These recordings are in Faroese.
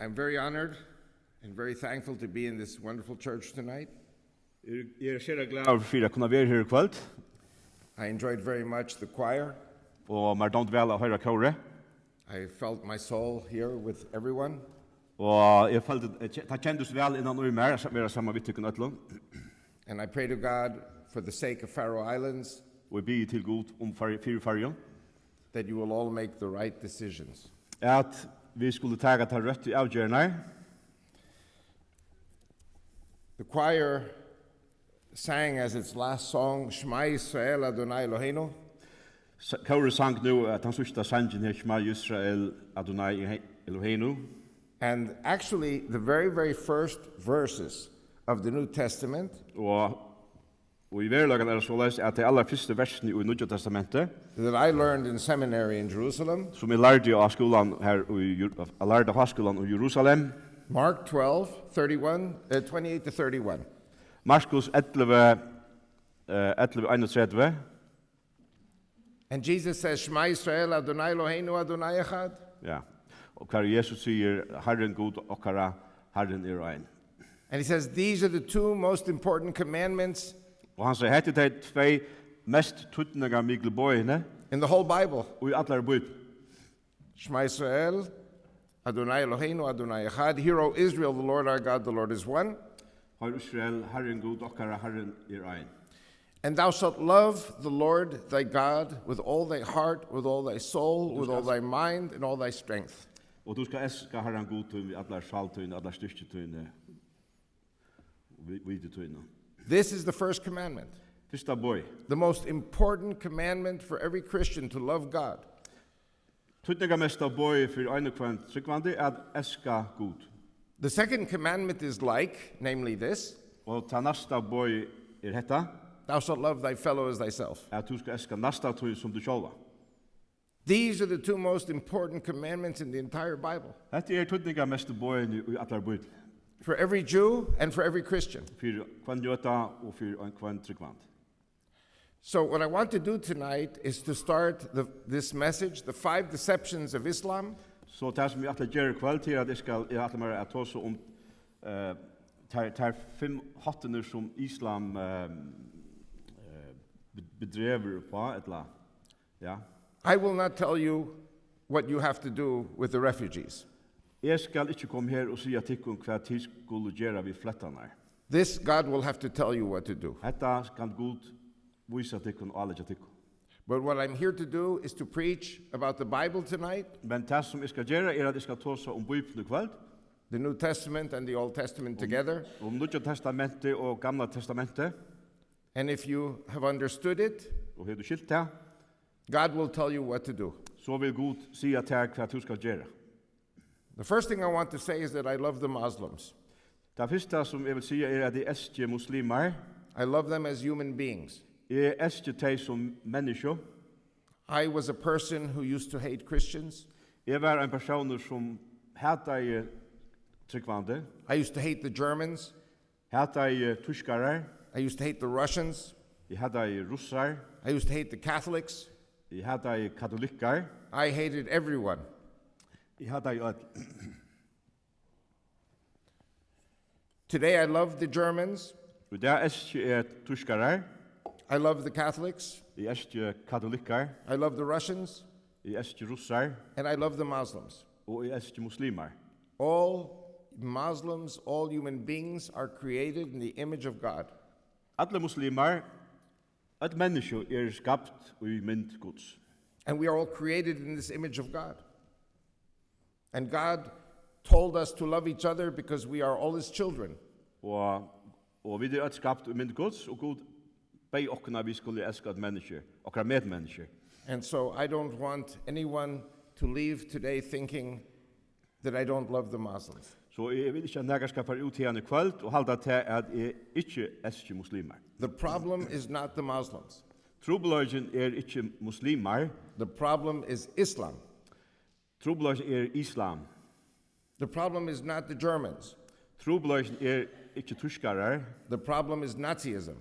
I'm very honored and very thankful to be in this wonderful church tonight. Jeg svært glad for å kunne være her I kveld, I enjoyed very much the choir. og meg dømt vel å høre kåre. I felt my soul here with everyone. Og jeg følte, det kjendes vel innan og mer, å være sammen med tykken øtlån. And I pray to God for the sake of Faroe Islands Og jeg byr til god fire fargen, that you will all make the right decisions. at vi skulle ta til rødt I avgjørende. The choir sang as its last song, Shema Yisrael Adonai Eloheinu. Kåre sang nå at han sørste sangen her, Shema Yisrael Adonai Eloheinu. And actually, the very, very first verses of the New Testament Og I verlagen det så løs at de aller første versene I Nødja Testamentet, that I learned in seminary in Jerusalem, som jeg lærte av skolen her, jeg lærte av skolen I Jerusalem, Mark 12, 28 to 31. Markus 11, 31, And Jesus says, Shema Yisrael Adonai Eloheinu Adonai Echad. ja. Og hver Jesus sier, Herren god, okkara, Herren ein. And he says, these are the two most important commandments Og han sier, hette de tvei mest tuttninga mikle bøyene, in the whole Bible. og I allar bøy. Shema Yisrael Adonai Eloheinu Adonai Echad. Hear, O Israel, the Lord our God, the Lord is one. Hør Israel, Herren god, okkara, Herren ein. And thou shalt love the Lord thy God with all thy heart, with all thy soul, with all thy mind, and all thy strength. Og du skal elska Herren god tøyne, vi allar saltøyne, allar styrketøyne, videtøyne. This is the first commandment, Fyrsta bøy. the most important commandment for every Christian to love God. Tuttninga mesta bøy for ein kvann tryggvandi at elska god. The second commandment is like, namely this, Og ta nasta bøy hetta, thou shalt love thy fellow as thyself. at du skal elska nasta tøy som du sjálva. These are the two most important commandments in the entire Bible, Hetta tuttninga mesta bøyene I allar bøy. for every Jew and for every Christian. For kvann jøta og for ein kvann tryggvand. So what I want to do tonight is to start this message, the 5 deceptions of Islam, Så det som vi atler gjør kveld til at jeg atler meg at også om tar 5 hattene som Islam bedrever på, etla. Ja. I will not tell you what you have to do with the refugees. Jeg skal ikke komme her og si at tikkum hva tid skulle gjøre vi flettene. This, God will have to tell you what to do. Hetta kan god vise tikkum og alle tikkum. But what I'm here to do is to preach about the Bible tonight, Men det som jeg skal gjøre at jeg skal tåse om Bibelen kveld, the New Testament and the Old Testament together. om Nødja Testamentet og Gamla Testamentet, And if you have understood it, og har du skilt det, God will tell you what to do. så vil god si at hva du skal gjøre. The first thing I want to say is that I love the Muslims. Det første som jeg vil si at jeg elsker muslimer. I love them as human beings. Jeg elsker deg som menneske. I was a person who used to hate Christians. Jeg var en person som hatet tryggvande, I used to hate the Germans. hatet tyskere, I used to hate the Russians. jeg hatet russar, I used to hate the Catholics. jeg hatet katolikker, I hated everyone. jeg hatet alt. Today I love the Germans. Og det elsker jeg tyskere, I love the Catholics. jeg elsker katolikker, I love the Russians. jeg elsker russar, And I love the Muslims. og jeg elsker muslimer. All Muslims, all human beings are created in the image of God. Alle muslimer, et menneske skapt i mynd Guds. And we are all created in this image of God. And God told us to love each other because we are all his children. Og vi et skapt i mynd Guds, og Gud bei okkana vi skulle elska et menneske, okkara medmenneske. And so I don't want anyone to leave today thinking that I don't love the Muslims. Så jeg vil ikke at nægge skal fara ut her i kveld og halda til at jeg ikke elsker muslimer. The problem is not the Muslims. Trobeløgjen ikke muslimer, The problem is Islam. trobeløgjen islam. The problem is not the Germans. Trobeløgjen ikke tyskere, The problem is Nazism.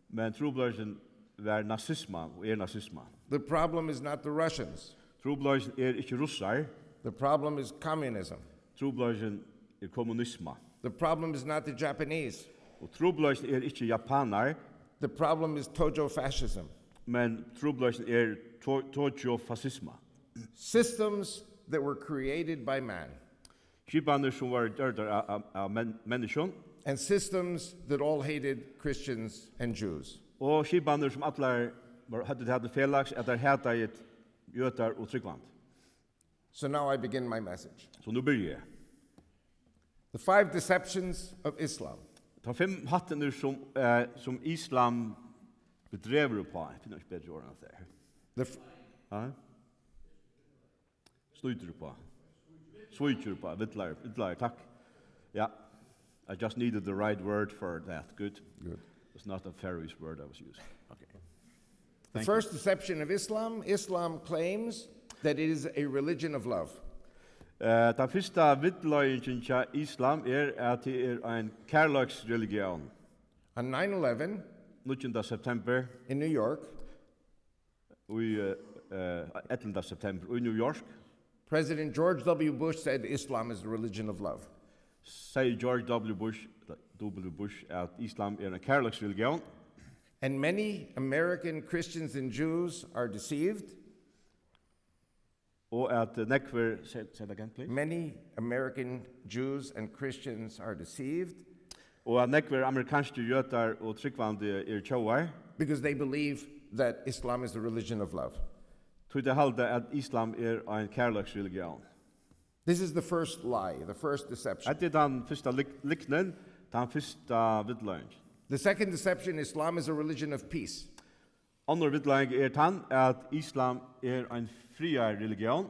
men trobeløgjen var nazisma og nazisma. The problem is not the Russians. Trobeløgjen ikke russar, The problem is communism. trobeløgjen kommunisma. The problem is not the Japanese. Og trobladsen ikke japaner, The problem is Tojo fascism. men trobladsen tojo-fascisma. Systems that were created by man, Skipaner som var gjørder av menneskene, and systems that all hated Christians and Jews. og skipaner som alle hadde hatt felags, at der hadde et jøder og tryggvand. So now I begin my message. Så nå begynner jeg. The 5 deceptions of Islam. Ta 5 hattene som islam bedrever på. Jeg finner ikke bedre ord enn det. The f- Ja? Snøyder på. Switcher på. Vittlar, takk. Ja. I just needed the right word for that. Good. Good. It's not a Faroese word I was using. Okay. The Thank first deception of Islam, Islam claims that it is a religion of love. Den første vittløyingen til islam at det en kærløksreligion. On 9/11 19. september in New York, i 11. september i New York, President George W. Bush said Islam is a religion of love. sier George W. Bush at islam en kærløksreligion, And many American Christians and Jews are deceived. og at nekver, say that again please, Many American Jews and Christians are deceived og at nekver amerikanske jøtar og tryggvande tjauar, because they believe that Islam is a religion of love. tog det halde at islam en kærløksreligion. This is the first lie, the first deception. Det den første liknen, den første vittløyingen. The second deception, Islam is a religion of peace. Andre vittløying den at islam en friar religion.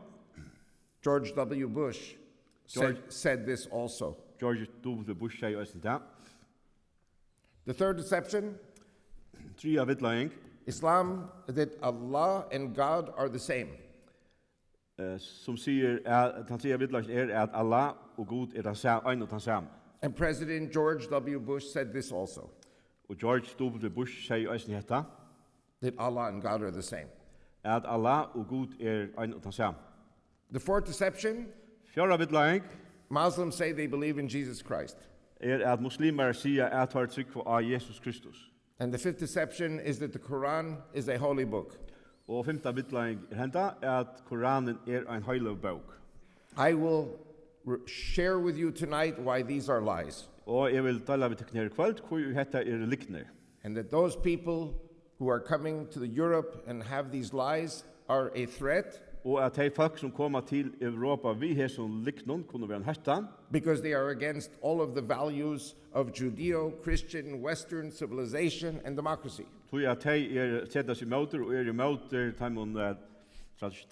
George W. Bush said this also. George W. Bush sier også det. The third deception, Tria vittløying, Islam, that Allah and God are the same. som sier at han sier vittløying at Allah og Gud en og den samme. And President George W. Bush said this also, Og George W. Bush sier også dette, that Allah and God are the same. at Allah og Gud en og den samme. The fourth deception, Fjärde vittløying Muslims say they believe in Jesus Christ. at muslimer sier at har trygg av Jesus Kristus. And the fifth deception is that the Quran is a holy book. Og femte vittløying henta at Koranen en heilig bok. I will share with you tonight why these are lies. Og jeg vil tala vi tekner kveld, hvor hetta likner. And that those people who are coming to Europe and have these lies are a threat Og at de folk som kommer til Europa vi har som liknum kunne være en hetta, because they are against all of the values of Judeo-Christian Western civilization and democracy. tror at de setta seg motor og imot de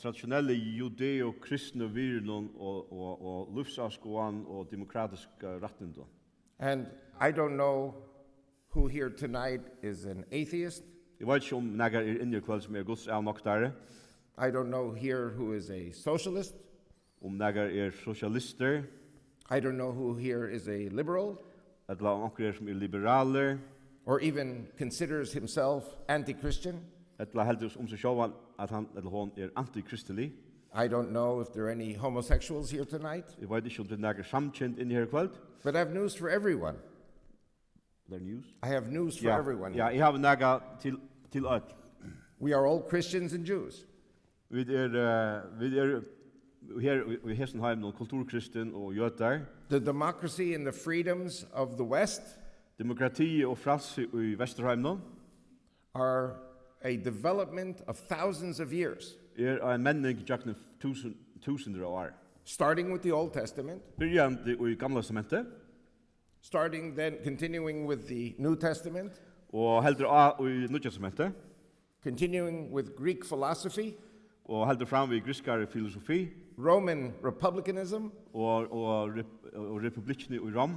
traditionelle judeo-kristne virnon og livsavskoan og demokratisk rettendom. And I don't know who here tonight is an atheist. Jeg vet ikke om negar inne i kveld som Guds avnoktare, I don't know here who is a socialist. om negar sosialister, I don't know who here is a liberal eller om onker som liberaler, or even considers himself anti-Christian. eller heldur om seg sjálvan at han eller hon antikristelig. I don't know if there are any homosexuals here tonight. Jeg vet ikke om det negar samkjent inne her i kveld. But I have news for everyone. Det news. I have news for everyone. Ja, jeg har negar til alt. We are all Christians and Jews. Vi her i Hessenheim noen kulturkristen og jøtar. The democracy and the freedoms of the West Demokrati og frelse i Vesterheim nå are a development of thousands of years, en menning jakne tusinder av år. starting with the Old Testament, Byrjande i Gamla Testamentet, starting then continuing with the New Testament, og heldur av i Nutja Testamentet, continuing with Greek philosophy, og heldur fram vi griskare filosofi, Roman republicanism. og republikkene i Rom,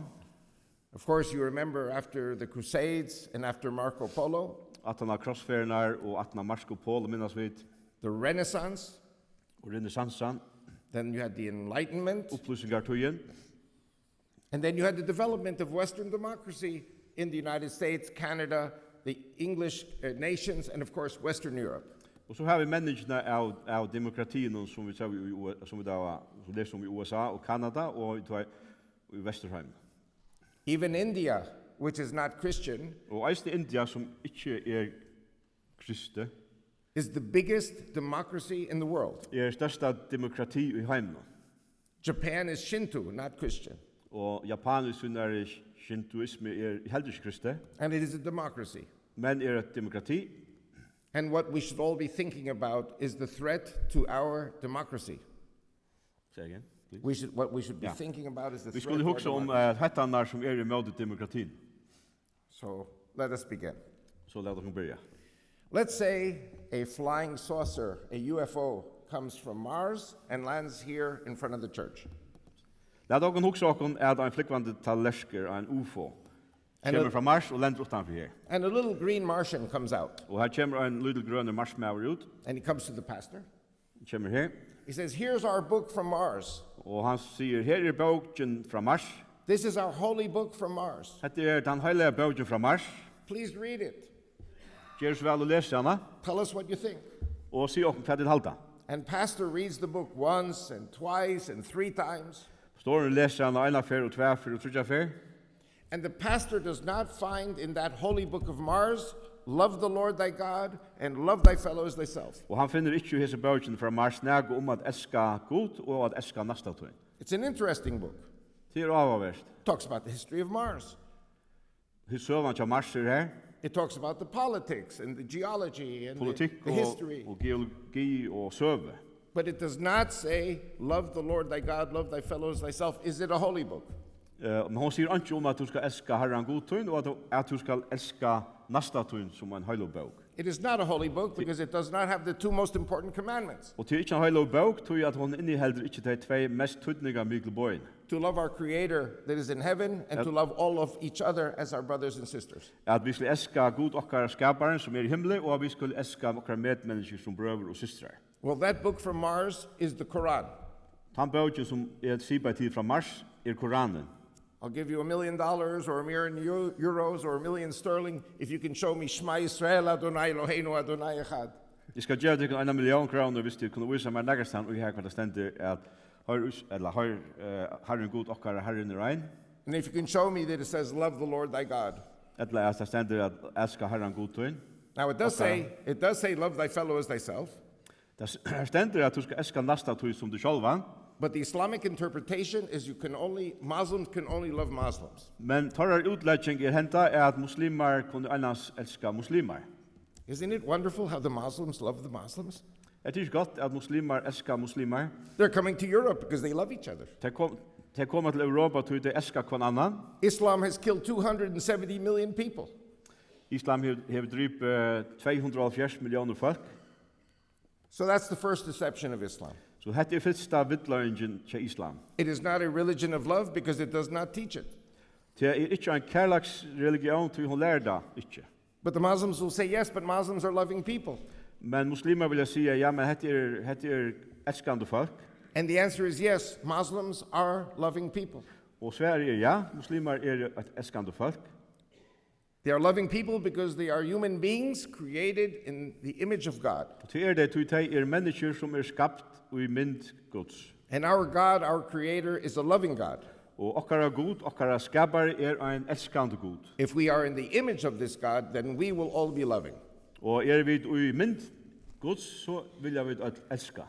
Of course, you remember after the Crusades and after Marco Polo, at han har krossfernar og at han har Marco Polo minnas vid, the Renaissance, og renessansan, then you had the Enlightenment, upplysingartøyen, and then you had the development of Western democracy in the United States, Canada, the English nations, and of course, Western Europe. og så har vi menneskene av demokratien som vi ser som vi da som i USA og Kanada og i Vesturheim. Even India, which is not Christian, Og eisne India som ikke kristne, is the biggest democracy in the world. Størsta demokrati i heimen. Japan is Shinto, not Christian, Og Japan shintoisme heller ikke kristne, and it is a democracy. men et demokrati. And what we should all be thinking about is the threat to our democracy. Say again, please. What we should be Ja. thinking about is the Vi threat skulle to our hugsa om democracy. hettannar som imot demokratin. So let us begin. Så lad oss börja. Let's say a flying saucer, a UFO, comes from Mars and lands here in front of the church. Lad oss hugsa okkum at ein flykvandi tallerker, ein UFO, kommer fra Mars og lander utanfor her. And a little green Martian comes out, Og her kommer ein liten grønne marsmaur ut, and he comes to the pastor. kommer her, He says, "Here's our book from Mars. og han sier, her boken fra Mars. This is our holy book from Mars. Hette den heilige boken fra Mars. Please read it. Gjør så vel å lese henne, Tell us what you think." og sier okkur hva det halda. And pastor reads the book once and twice and 3 times. Står og leser henne ena fer og tver fer og trudja fer. And the pastor does not find in that holy book of Mars, love the Lord thy God and love thy fellow as thyself. Og han finner ikke hese boken fra Mars nægge om at eska god og at eska nasta tøy. It's an interesting book. Det avverst. Talks about the history of Mars. Hur søvan til Mars her, It talks about the politics and the geology and politikk the history. og geologi og søve. But it does not say, love the Lord thy God, love thy fellow as thyself. Is it a holy book? Men hon sier ikke om at du skal eska herran god tøyn, og at du skal eska nasta tøyn som en heilig bok. It is not a holy book because it does not have the 2 most important commandments. Og til ikke en heilig bok, tøy at hon innehelder ikke de 2 mest tøydninga mykle bøyen. To love our Creator that is in heaven and to love all of each other as our brothers and sisters. At vi skal eska god okkar skaparen som i himmelen, og at vi skal eska okkar medmennesker som brøver og systrar. Well, that book from Mars is the Quran. Han boken som sipa tid fra Mars Koranen. I'll give you $1 million or $1 million euros or $1 million sterling if you can show me Shema Yisrael Adonai Eloheinu Adonai Echad. Jeg skal gjøre deg 1 million kroner hvis du kunne vise meg nærmest og her hva det stender at Herren god okkar Herren rein. And if you can show me that it says love the Lord thy God. Eller at det stender at eska Herren god tøyn. Now it does say love thy fellow as thyself. Det stender at du skal eska nasta tøy som du sjálvan. But the Islamic interpretation is Muslims can only love Muslims. Men torrar utlegging henta at muslimar kunne annars elska muslimar. Isn't it wonderful how the Muslims love the Muslims? Det ikke godt at muslimar elska muslimar. They're coming to Europe because they love each other. De kommer til Europa til de elska kvann annan. Islam has killed 270 million people. Islam har dryp 270 millioner folk. So that's the first deception of Islam. Så hette fyrsta vidløringen til Islam. It is not a religion of love because it does not teach it. Det ikke en kærlags religion til hun lærer det ikke. But the Muslims will say, yes, but Muslims are loving people. Men muslimer vil si, ja, men hette elskande folk. And the answer is yes, Muslims are loving people. Og Sverige, ja, muslimer et elskande folk. They are loving people because they are human beings created in the image of God. Og til det de mennesker som skapt i mynd Guds. And our God, our Creator, is a loving God. Og okkara god, okkara skapar ein elskande god. If we are in the image of this God, then we will all be loving. Og vi i mynd Guds, så vil jeg elska.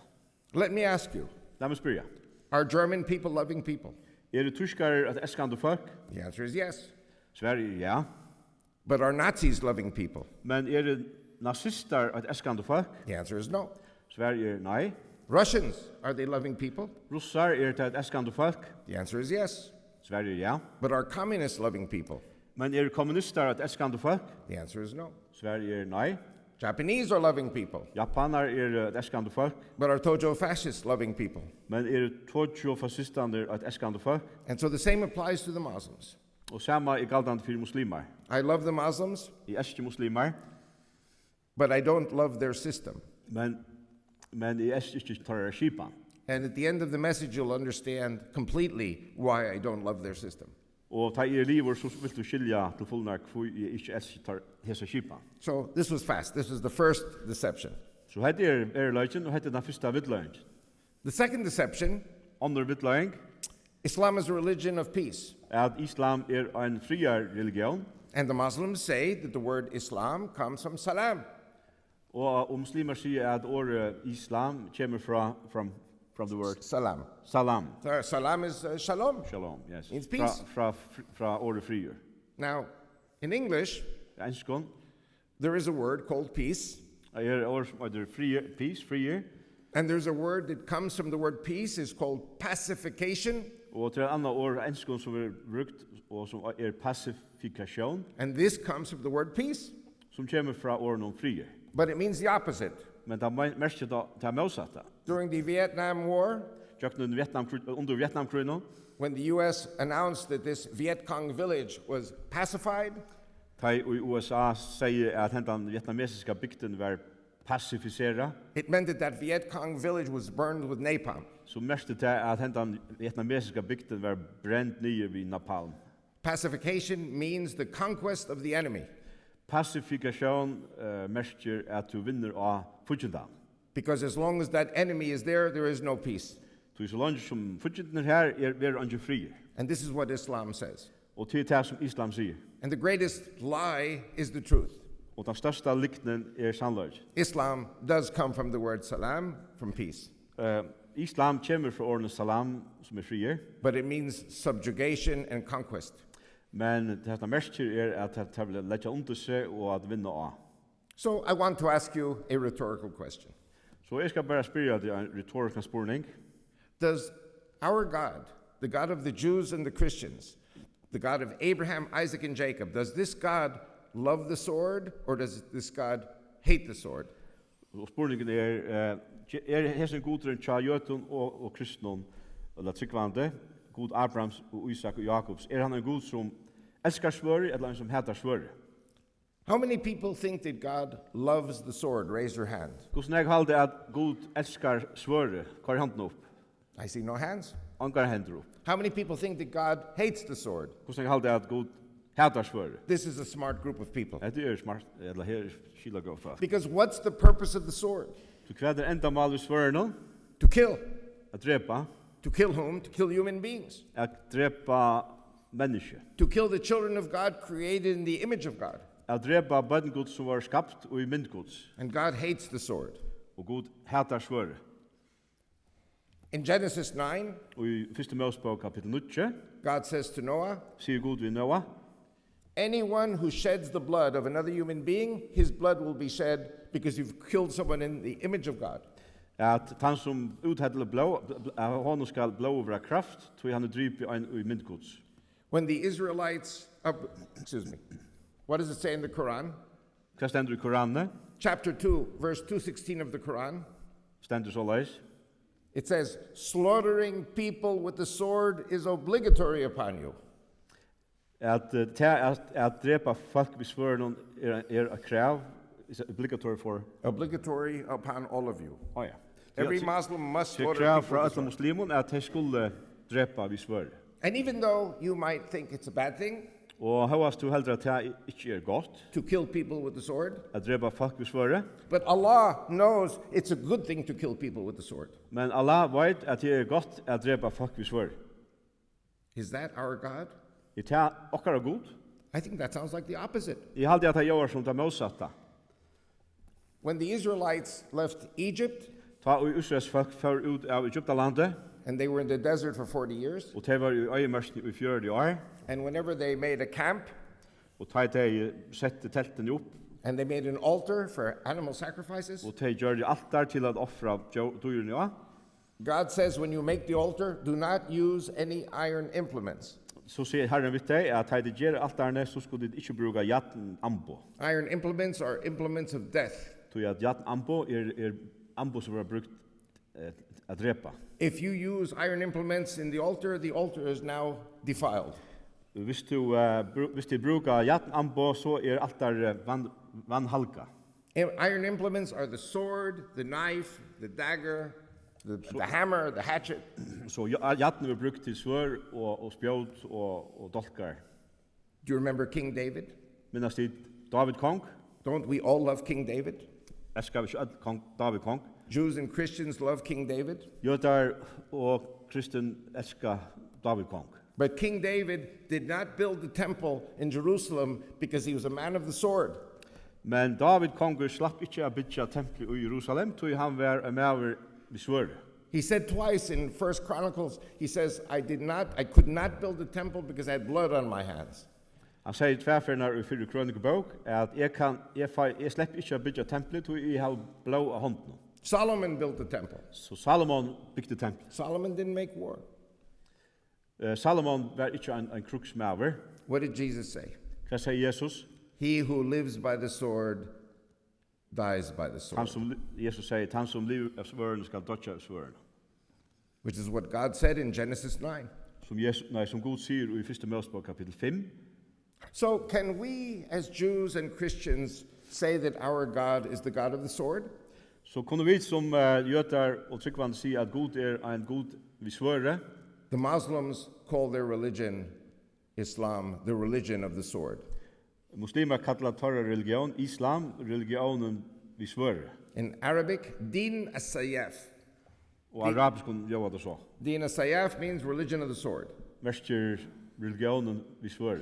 Let me ask you, La meg spyrja. are German people loving people? Tyskar et elskande folk? The answer is yes. Sverige, ja. But are Nazis loving people? Men nazistar et elskande folk? The answer is no. Sverige, nei. Russians, are they loving people? Russar et elskande folk? The answer is yes. Sverige, ja. But are communists loving people? Men kommunistar et elskande folk? The answer is no. Sverige, nei. Japanese are loving people. Japanar et elskande folk? But are Tojo fascists loving people? Men tojo fascistander et elskande folk? And so the same applies to the Muslims. Og sama galdande fyrir muslimar. I love the Muslims, I elsker muslimar, but I don't love their system. men I elsker ikke torra skipan. And at the end of the message, you'll understand completely why I don't love their system. Og ta liver, så vil du skilja til fullnak hvor I ikke elsker hesa skipan. So this was fast. This was the first deception. Så hette løgjen, og hette den første vidløgjen. The second deception Andre vidløgjen, Islam is a religion of peace. at islam en friar religion, And the Muslims say that the word Islam comes from salam. og muslimer sier at ordet islam kommer from the word Salam. salam. Salam is shalom. Shalom, yes. Means peace. Fra ordet friar. Now, in English, Enskon, there is a word called peace. ord som heter peace, friar. And there's a word that comes from the word peace is called pacification. Og til anna ord enskon som brukt, og som pacifikasjon, And this comes from the word peace. som kommer fra ordet om friar. But it means the opposite. Men det merker det motsatte. During the Vietnam War, Under Vietnamkrigen, when the U.S. announced that this Viet Cong village was pacified, da i USA sier at hentan vietnamesiska bygden var pacificera, it meant that that Viet Cong village was burned with napalm. så merkte det at hentan vietnamesiska bygden var brent nye vid napalm. Pacification means the conquest of the enemy. Pacifikasjon merker at du vinner av fudgendan. Because as long as that enemy is there, there is no peace. Så langt som fudgendan her ver ikke frier. And this is what Islam says. Og til det som islam sier. And the greatest lie is the truth. Og den største liknen sannløg. Islam does come from the word salam, from peace. Islam kommer fra ordene salam, som frier. But it means subjugation and conquest. Men det merker at det vil legge under seg og at vinne av. So I want to ask you a rhetorical question. Så jeg skal bare spørre deg en retorisk spurning. Does our God, the God of the Jews and the Christians, the God of Abraham, Isaac, and Jacob, does this God love the sword, or does this God hate the sword? Og spurningen hesen godren tja jøtun og kristnon, eller tryggvande, god Abrahams og Isak og Jakobs, han en god som elskar svøret, eller en som hatar svøret? How many people think that God loves the sword? Raise your hand. Hvordan jeg halde at god elskar svøret? Hva handen opp? I see no hands. Angar hender opp. How many people think that God hates the sword? Hvordan jeg halde at god hatar svøret? This is a smart group of people. Det smart, eller her skila gå fra. Because what's the purpose of the sword? Så hva enda mal vi svøret To kill. At drepa. To kill whom? To kill human beings. At drepa menneske. To kill the children of God created in the image of God. At drepa bøtten Gud som var skapt og i mynd Guds. And God hates the sword. Og Gud hatar svøret. In Genesis 9, Og i 1. Mosebok kapitel 9, God says to Noah, sier Gud ved Noah, anyone who sheds the blood of another human being, his blood will be shed because you've killed someone in the image of God. at han som uthedler blå, honom skal blå over kraft, tog han dryp ein i mynd Guds. When the Israelites, what does it say in the Quran? Hva stendur i Koranen? Chapter 2, verse 216 of the Quran. Stendur så leis. It says, slaughtering people with the sword is obligatory upon you. At drepa folk vid svøren a krav, is obligatory for... Obligatory upon all of you. Oh ja. Every Muslim must Det slaughter krav people fra with the alle sword. muslimer at de skulle drepa vid svøren. And even though you might think it's a bad thing Og høyast du heldre at det ikke godt, to kill people with the sword, at drepa folk vid svøren, but Allah knows it's a good thing to kill people with the sword. men Allah vet at det godt at drepa folk vid svøren. Is that our God? I det okkara god, I think that sounds like the opposite. jeg halde at det gjør som det motsatta. When the Israelites left Egypt Ta og Israels folk før ut av Egyptalandet, and they were in the desert for 40 years, og de var i øyemørsten i 40 år, and whenever they made a camp og de sette teltene opp, and they made an altar for animal sacrifices, og de gjør altar til at offra dyrene av, God says when you make the altar, do not use any iron implements. så sier Herren vidt deg at de gjør altarene, så skulle de ikke bruke jatten ambo. Iron implements are implements of death. Så at jatten ambo ambo som var brukt at drepa. If you use iron implements in the altar is now defiled. Hvis du bruker jatten ambo, så altar vannhalka. Iron implements are the sword, the knife, the dagger, the hammer, the hatchet. Så jatten var brukt til svør og spjød og dolkar. Do you remember King David? Minnes tid David Kong? Don't we all love King David? Eskar vi ikke Kong, David Kong? Jews and Christians love King David. Jødar og kristen elskar David kong. But King David did not build the temple in Jerusalem because he was a man of the sword. Men David kongur slapp ikkje a bytja templi i Jerusalem, tog han var en maver vi svøre. He said twice in 1 Chronicles, he says, I could not build the temple because I had blood on my hands. Han sier tverfernar i 4 Krønikebok at jeg slepp ikkje a bytja templi, tog jeg har blå av hånden. Solomon built the temple. Så Salomon bygde templi. Solomon didn't make war. Salomon var ikkje en kruksmaver. What did Jesus say? Hva sier Jesus? He who lives by the sword dies by the sword. Jesus sier, han som liv av svøren skal dødja av svøren. Which is what God said in Genesis 9. Som God sier i 1. Mosebok kapitel 5. So can we as Jews and Christians say that our God is the God of the sword? Så kunne vi som jøtar og tryggvann si at God en God vi svøre. The Muslims call their religion, Islam, the religion of the sword. Muslimer kallar torra religion, Islam, religionen vi svøre. In Arabic, din as-sayaf. Og arabisk gjør det så. Din as-sayaf means religion of the sword. Verster religionen vi svøre.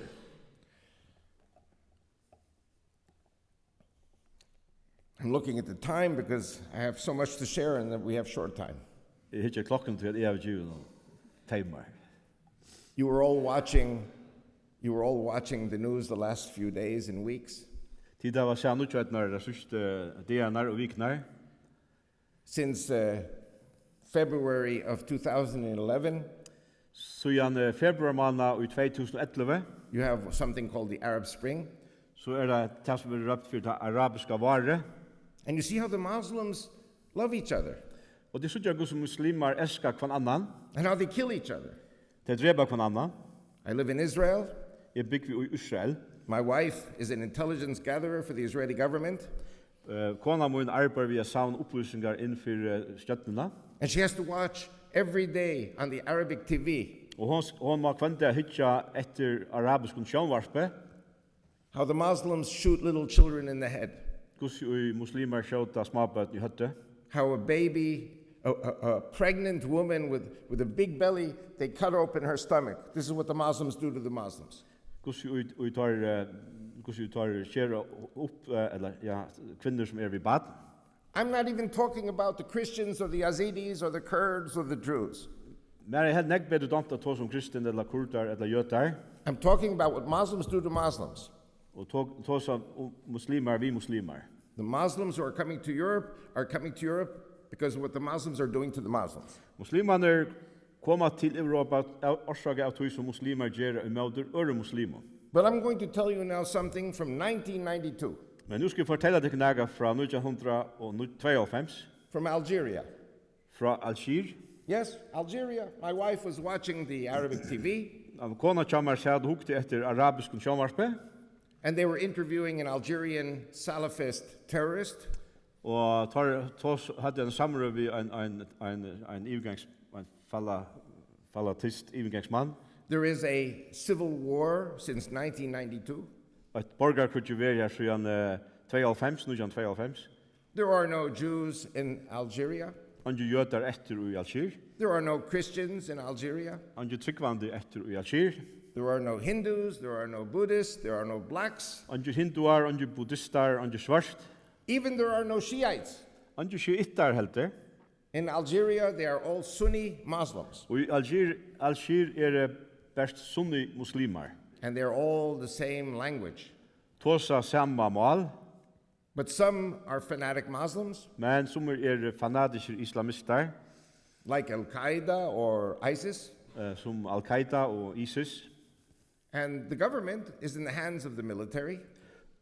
I'm looking at the time because I have so much to share and that we have short time. Jeg hittar klokken til at jeg har givet noen timer. You were all watching the news the last few days and weeks. Tida var seg nutjøtnar det sørste dagar og viknar. Since February of 2011, så i februar måned i 2011, you have something called the Arab Spring. Så det som blir røpt for det arabiske vare. And you see how the Muslims love each other. Og det synes jeg som muslimer elsker hver annan. And how they kill each other. Det dreper hver annan. I live in Israel. Jeg bygger i Israel. My wife is an intelligence gatherer for the Israeli government. Kona min arbeider via savn opplysningar innenfor støttene. And she has to watch every day on the Arabic TV. Og hon må kvante hitja etter arabisk sjånvarspe. How the Muslims shoot little children in the head. Hvordan muslimer skjøter småbøten i høtte. How a baby, a pregnant woman with a big belly, they cut open her stomach. This is what the Muslims do to the Muslims. Hvordan tar skjere opp kvinner som ved bad. I'm not even talking about the Christians or the Yazidis or the Kurds or the Druze. Men jeg har nekk bedre dømt at to som kristen eller kurder eller jøter. I'm talking about what Muslims do to Muslims. Og to som muslimer vi muslimer. The Muslims who are coming to Europe because of what the Muslims are doing to the Muslims. Muslimer kommer til Europa årsaker av to som muslimer gjør i møter øre muslimer. But I'm going to tell you now something from 1992. Men nu skal jeg fortelle deg noe fra 1992. From Algeria. Fra Algier. Yes, Algeria. My wife was watching the Arabic TV. Kona kommer seg og hukte etter arabisk sjånvarspe. And they were interviewing an Algerian Salafist terrorist. Og hadde en samrøv vi en falatist ivgangsmann. There is a civil war since 1992. Et borgarkrig var her siden 92. There are no Jews in Algeria. Andre jøder etter i Algier. There are no Christians in Algeria. Andre tryggvande etter i Algier. There are no Hindus, there are no Buddhists, there are no blacks. Andre hinduar, andre buddhistar, andre svart. Even there are no Shiites. Andre shiitar helte. In Algeria, they are all Sunni Muslims. Og i Algier best sunni muslimar. And they're all the same language. Tosa samma mal. But some are fanatic Muslims. Men som fanatiske islamistar. Like Al-Qaeda or ISIS. Som Al-Qaeda og ISIS. And the government is in the hands of the military.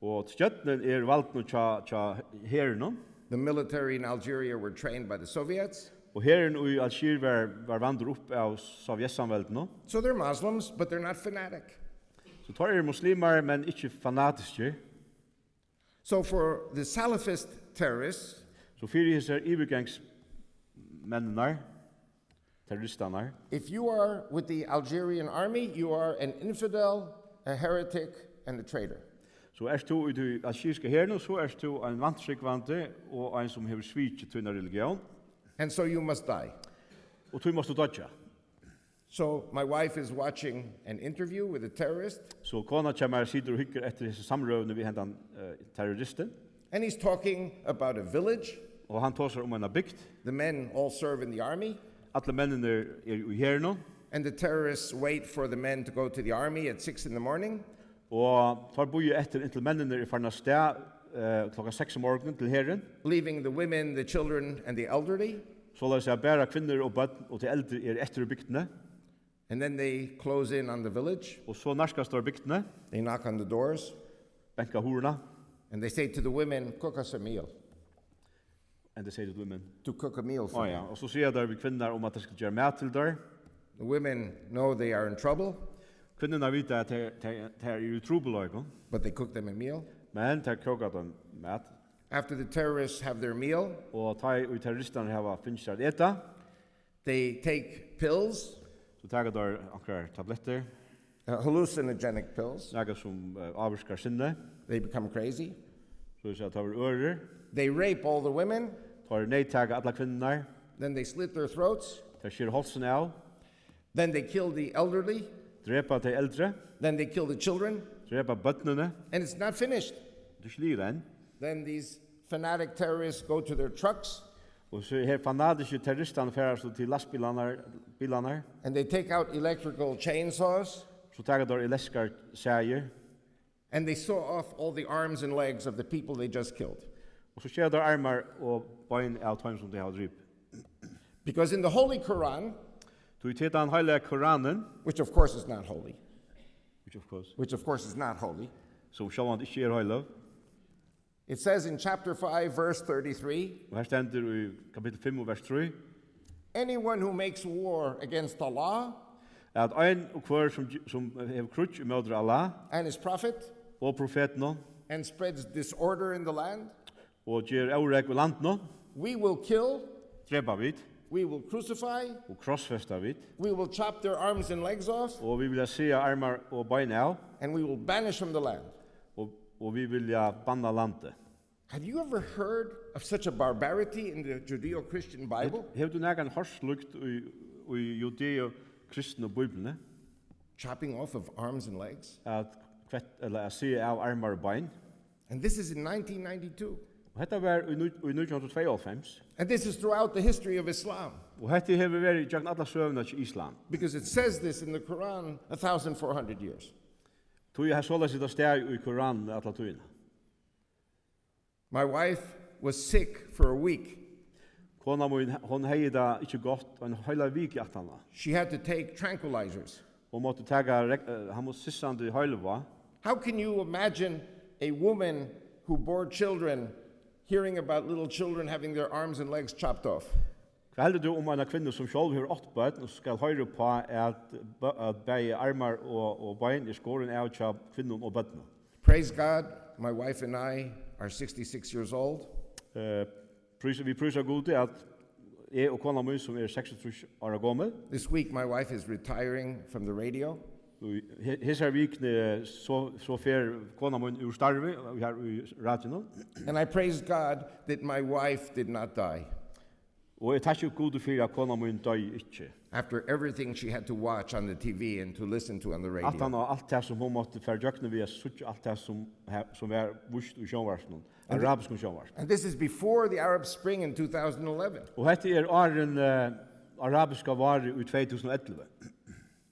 Og stjøttene valgt nå tja herren. The military in Algeria were trained by the Soviets. Og herren i Algier var vandret opp av Sovjetsamvelden. So they're Muslims, but they're not fanatic. Så tar muslimer, men ikke fanatiske. So for the Salafist terrorists, så fyrir hesar ivergangsmennene, terroristene. If you are with the Algerian army, you are an infidel, a heretic, and a traitor. Så du i det algeriske herren, så du en vantryggvante og en som hever svitje til en religion. And so you must die. Og du måste dodja. So my wife is watching an interview with a terrorist, Så kona kommer sitter og hykker etter disse samrøvene vi hentan terroristen, and he's talking about a village. og han tåser en bygd. The men all serve in the army, Alle mennene i herren, and the terrorists wait for the men to go to the army at 6 in the morning. og tar boje etter inntil mennene i farna sted klokka 6 om morgenen til herren. Leaving the women, the children, and the elderly. Så la seg bæra kvinner og bøtten og til eldre etter i bygdene. And then they close in on the village. Og så narskast der bygdene, They knock on the doors, benka horna, and they say to the women, cook us a meal, and they say to the women. to cook a meal for Ja, me. og så sier der vi kvinner om at de skal gjøre mat til der. The women know they are in trouble, Kvinnerne vet at de er i trobeløyken, but they cook them a meal. men de koker dem mat. After the terrorists have their meal, Og terroristene har finnes der eta, they take pills, så tager der akkurat tabletter, hallucinogenic pills. noe som avvirker sinne, They become crazy. så sier at det var ører, They rape all the women. tar nedtager alle kvinner, Then they slit their throats. de skjer halsen av, Then they kill the elderly. drepa de eldre, Then they kill the children. drepa bøttene, And it's not finished. det slir en. Then these fanatic terrorists go to their trucks Og så her fanatiske terroristene færer så til lastbilene, and they take out electrical chainsaws så tager der elektriske sæger, and they saw off all the arms and legs of the people they just killed. og så skjer der armar og bein av tøym som de har drip. Because in the Holy Quran, Så i den heilige Koranen, which of course is not holy, which of course, is not holy, så sjåvand ikke er heilig, it says in chapter 5, verse 33, og her stender i kapittel 5 og vers 3, anyone who makes war against Allah at ein og hver som hever krutsk i mødre Allah, and his prophet og profeten, and spreads disorder in the land, og gjør aurek ved landet, we will kill, drepa vid, we will crucify, og krossfesta vid, we will chop their arms and legs off, og vi vil se armar og bein av, and we will banish from the land. og vi vil banna landet. Have you ever heard of such a barbarity in the Judeo-Christian Bible? Hever du nægan horslukt i judeo-kristne bibelene, Chopping off of arms and legs? at se av armar og bein? And this is in 1992. Og hetta var i 1992, And this is throughout the history of Islam. og hetta hever væri i jagn alla søvna til Islam. Because it says this in the Quran 1,400 years. Tui har såla sitt steg i Koran alla tøyna. My wife was sick for a week. Kona mun, hon hei da ikkje godt, en heila vik i aftana. She had to take tranquilizers. Og måtte taga, han måtte sissande i heilva. How can you imagine a woman who bore children hearing about little children having their arms and legs chopped off? Hva heldur du en kvinne som sjálv har 8 bøtt, og skal høyre på at begge armar og bein er skåren av tja kvinnen og bøttene. Praise God, my wife and I are 66 years old. Vi prøyser god til at jeg og kona min som er 36 år gammel, This week my wife is retiring from the radio. hesar vikne så fer kona min ur starve, og vi har i radioen. And I praise God that my wife did not die Og jeg tar ikke god for at kona min døy ikke. after everything she had to watch on the TV and to listen to on the Alt han radio. og alt det som hun måtte ferdjøkne vi er sutt alt det som er vust i sjånvarsen, arabisk sjånvarsen. And this is before the Arab Spring in 2011. Og dette er åren arabiska varer i 2011.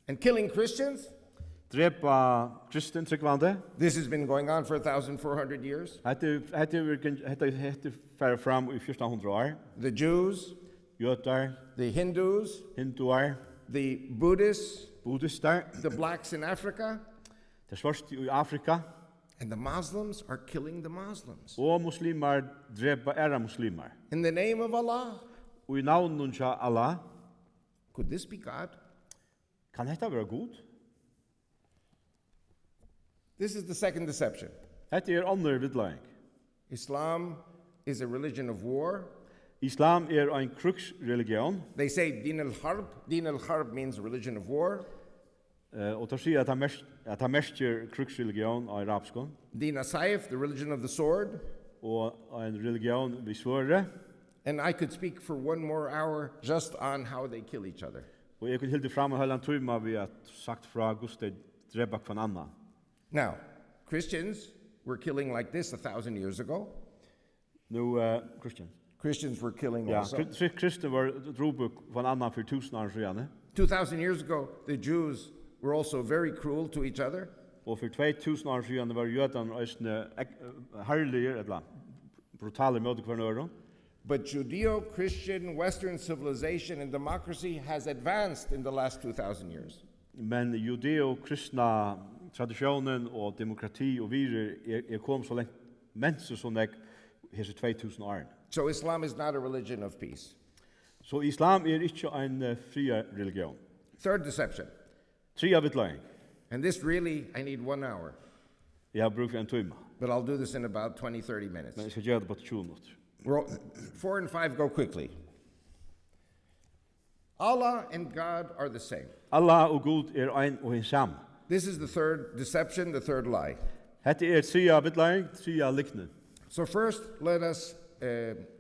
And killing Christians, Drepa kristen tryggvande. this has been going on for 1,400 years. Hette færre fram i 1400 år. The Jews, Jøtar, the Hindus, hinduar, the Buddhists, buddhistar, the blacks in Africa, det svørste i Afrika, and the Muslims are killing the Muslims. og muslimar drepa era muslimar. In the name of Allah. Og i navnen til Allah, Could this be God? kan dette være god? This is the second deception. Dette er andre vidlæring. Islam is a religion of war. Islam er ein kruksreligion, They say Din al-Harb. Din al-Harb means religion of war. og tar sier at han mestjer kruksreligion av arabskon, Din al-Saif, the religion of the sword. og ein religion vi svøre, And I could speak for one more hour just on how they kill each other. Og jeg kunne hilde fram og holde en tøyma vi at sagt fra Gustav Drebak van Anna. Now, Christians were killing like this 1,000 years ago. Nu, Christian. Christians were killing Ja, also. Kristen var drobuk van Anna for 1000 år siden. 2,000 years ago, the Jews were also very cruel to each other. Og for 2000 år siden var jødan østene herlige, eller brutale møte hver nøyre. But Judeo-Christian Western civilization and democracy has advanced in the last 2,000 years. Men judeo-kristna tradisjonen og demokrati og virer kom så lengt mens som jeg hese 2000 år. So Islam is not a religion of peace. Så islam ikke en fria religion. Third deception. Tria vitleing. And this really, I need 1 hour. Jeg har brug for en tøyma, But I'll do this in about 20, 30 minutes. men jeg skal gjøre det på 20 minutter. 4 and 5 go quickly. Allah and God are the same. Allah og Gud ein og en sam. This is the third deception, the third lie. Hette tria vitleing, tria likne. So first, let us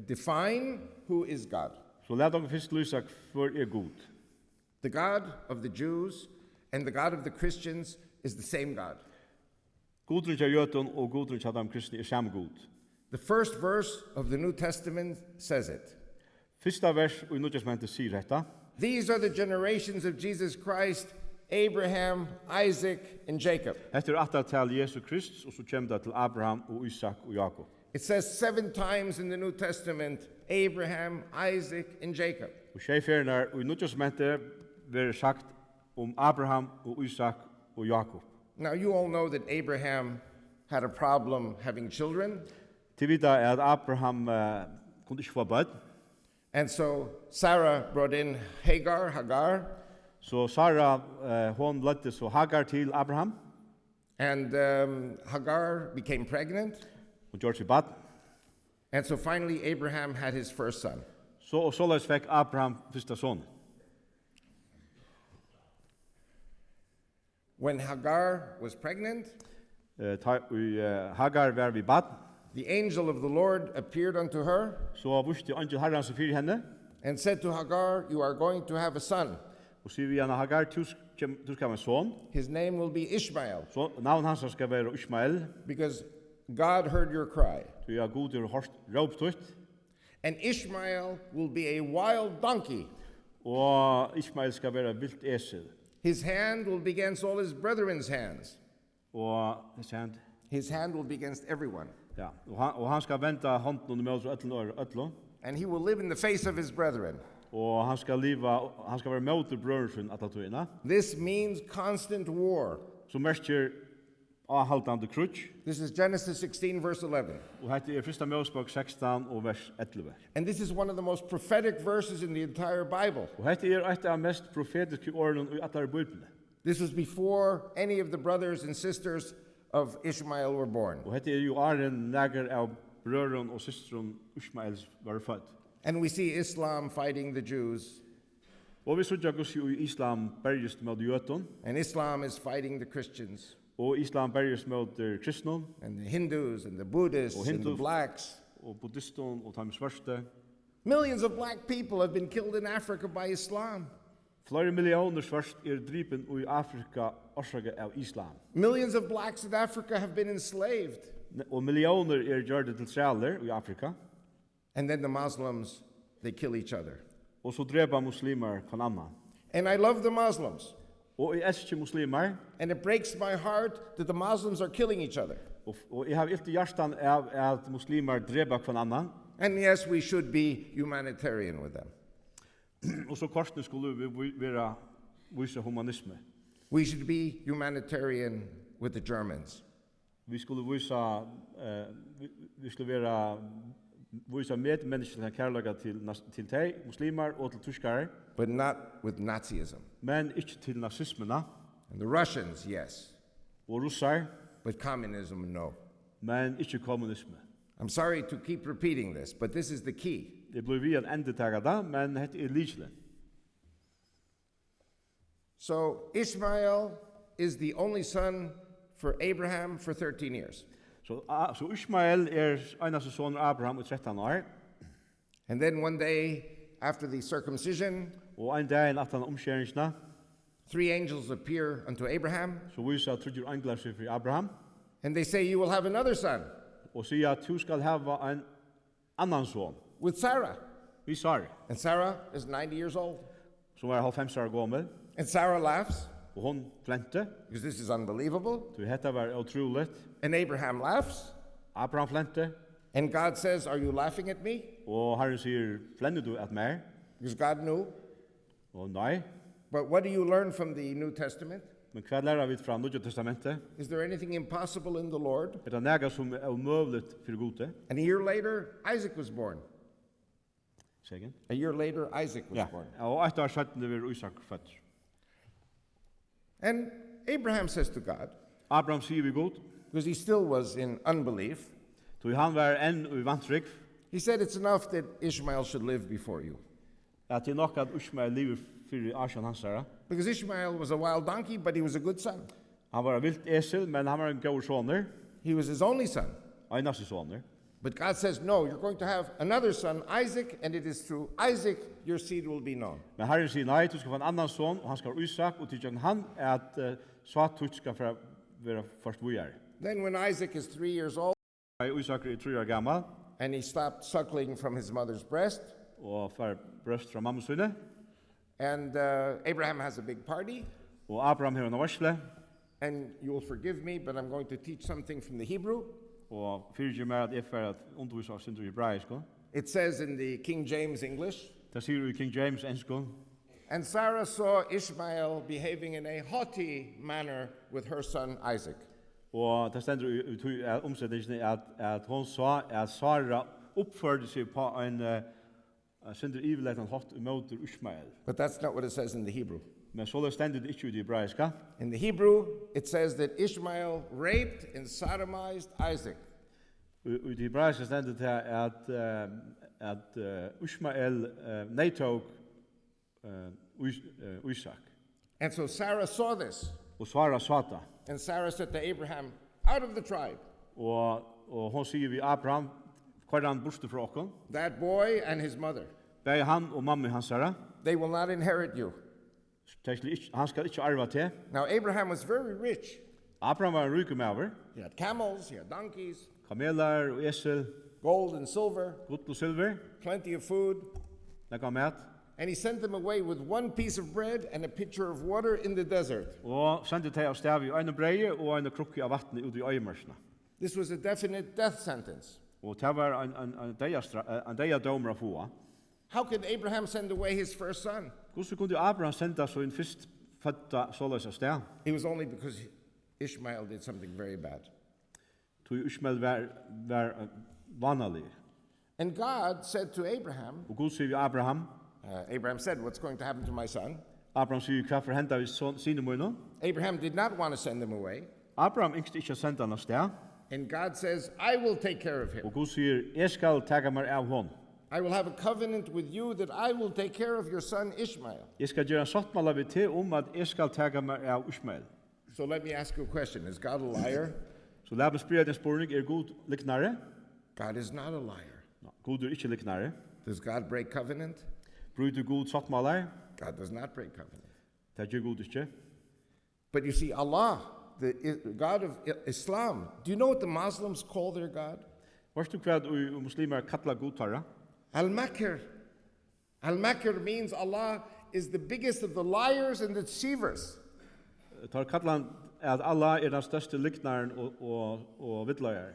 define who is God. Så lad dere først lysa hvor Gud. The God of the Jews and the God of the Christians is the same God. Gudrun til jøtun og gudrun til dem kristne sam Gud. The first verse of the New Testament says it. Fyrsta vers i Nutestamentet sier detta. These are the generations of Jesus Christ, Abraham, Isaac, and Jacob. Hetta aftartal Jesu Krist og så kjem det til Abraham og Isak og Jakob. It says 7 times in the New Testament, Abraham, Isaac, and Jacob. Og sjefernar i Nutestamentet ver sagt Abraham og Isak og Jakob. Now, you all know that Abraham had a problem having children, Til vita at Abraham kunne ikke få bød, and so Sarah brought in Hagar, så Sara hon ledde så Hagar til Abraham and Hagar became pregnant, og gjorde seg bad. and so finally Abraham had his first son. Så såleis fikk Abraham fyrsta son. When Hagar was pregnant, Hagar var vi bad, the angel of the Lord appeared unto her så vusti angel Herren som fyrir henne, and said to Hagar, "You are going to have a son. og sier vi henne Hagar, du skal ha en son, His name will be Ishmael, så navn hans skal være Ishmael, because God heard your cry. du er god og hårst råptøyt, And Ishmael will be a wild donkey. og Ishmael skal være vilt esel, His hand will be against all his brethren's hands. og His hand will be against everyone. ja, og han skal venta hånden under med øtlen, And he will live in the face of his brethren. og han skal være møter brødren at tøyna, This means constant war. som merker avhaltande krutsk, This is Genesis 16, verse 11. og hette er fyrsta Mosebok 16 og vers 11. And this is one of the most prophetic verses in the entire Bible. Og hette er eitt av mest profetiske årene i atlar Bibelen. This was before any of the brothers and sisters of Ishmael were born. Og hette er jo åren neger av brødren og systeren Ishmaels var født. And we see Islam fighting the Jews, Og vi sørger oss jo i Islam bergest med jøten, and Islam is fighting the Christians, og Islam bergest med kristne, and the Hindus, and the Buddhists, Og and the Hindus. blacks. og buddhisten, og de svørste. Millions of black people have been killed in Africa by Islam. Flere millioner svørst er dripen i Afrika årsake av Islam. Millions of blacks in Africa have been enslaved. Og millioner er gjør det til sæler i Afrika, And then the Muslims, they kill each other. og så drepa muslimer kan annan. And I love the Muslims. Og jeg elsker muslimer, And it breaks my heart that the Muslims are killing each other. og jeg har ikke hjertan av at muslimer drepa kan annan, And yes, we should be humanitarian with them. og så korsene skulle vi være vise humanisme. We should be humanitarian with the Germans. Vi skulle vise medmennesker kærlighet til de muslimer og til tyskere, But not with Nazism. men ikke til nazismena And the Russians, yes. og russar, But communism, no. men ikke kommunisme. I'm sorry to keep repeating this, but this is the key. Det blir vi en endetaga da, men det er likelig. So Ishmael is the only son for Abraham for 13 years. Så Ishmael er eneste son Abraham i 13 år, And then one day, after the circumcision, Og en dag at han omskjæringsna, 3 angels appear unto Abraham, så viser at trudger anglar seg for Abraham, and they say, "You will have another son og sier at du skal hava en annan son. with Sarah." Vi Sara, And Sarah is 90 years old. som var 90 år gammel, And Sarah laughs og hon flente, because this is unbelievable. så hetta var utroligt. And Abraham laughs. Abraham flente, And God says, "Are you laughing at me?" og Herren sier, flender du at meg? Because God knew. Og nei, But what do you learn from the New Testament? men hva lærer vi fra Nødja Testamentet? Is there anything impossible in the Lord? Det nega som umøvligt for gode. And a year later, Isaac was born. Segen. A year later, Isaac was Ja, born. og 8 år siden var Isak født. And Abraham says to God, Abraham sier vi god, because he still was in unbelief, så han var enn i vantrykk, he said, "It's enough that Ishmael should live before you." at det er nok at Ishmael lever for Asjan hans herre. Because Ishmael was a wild donkey, but he was a good son. Han var en vilt esel, men han var en god soner, He was his only son. einaste soner. But God says, "No, you're going to have another son, Isaac, and it is through Isaac your seed will be known." Men Herren sier nei, du skal få en annan son, og han skal være Isak, og til han at Satut skal være først vujar. Then when Isaac is 3 years old, Isak er 3 år gammal, and he stopped suckling from his mother's breast, og får brøst fra mamma sønne, and Abraham has a big party, og Abraham har en varsle, and you will forgive me, but I'm going to teach something from the Hebrew. og fyrir meg at jeg får at undervisa av sindur hebraisk. It says in the King James English, Det sier i King James enskål, "And Sarah saw Ishmael behaving in a haughty manner with her son Isaac." og det stender i omsetningen at hon sa at Sara oppførte seg på en sindur iverletan hatt imot Ishmael. But that's not what it says in the Hebrew. Men så stender det ikke i det hebraiska. In the Hebrew, it says that Ishmael raped and sodomized Isaac. I det hebraiska stender det at Ishmael neitog Isak. And so Sarah saw this, Og Sara sata. and Sarah said to Abraham, "Out of the tribe, Og hon sier vi Abraham, hva er han borste fra okken? that boy and his mother, Begge han og mamma hans herre. they will not inherit you." Han skal ikke arva til. Now Abraham was very rich. Abraham var en ryke maver. He had camels, he had donkeys, Kamelar og esel, gold and silver, gull og silver, plenty of food. nekka mat. And he sent them away with one piece of bread and a pitcher of water in the desert. Og sendte til av stav i øyne breie og øyne krukke av vattnet ut i øyemarsna. This was a definite death sentence. Og det var en deia domer av hoa. How could Abraham send away his first son? Hvordan kunne Abraham senda så en fyrst fødda såleis av stav? It was only because Ishmael did something very bad. Tog Ishmael var vanalig. And God said to Abraham, Og Gud sier vi Abraham, Abraham said, "What's going to happen to my son?" Abraham sier hva for henda vi sine munner. Abraham did not want to send him away. Abraham yngste ikke senda han av stav. And God says, "I will take care of him. Og Gud sier, jeg skal taga meg av hon. I will have a covenant with you that I will take care of your son Ishmael." Jeg skal gjøre en sattmala vi til at jeg skal taga meg av Ishmael. So let me ask you a question. Is God a liar? Så la meg spyrja den spurning, Gud liknare? God is not a liar. Gud ikke liknare. Does God break covenant? Bryter Gud sattmalar? God does not break covenant. Det gjør Gud ikke. But you see, Allah, the God of Islam, do you know what the Muslims call their God? Varst du hva muslimer kalla Gud tarra? Al-Makr. Al-Makr means Allah is the biggest of the liars and deceivers. Tar kallan at Allah den største liknaren og vidlager.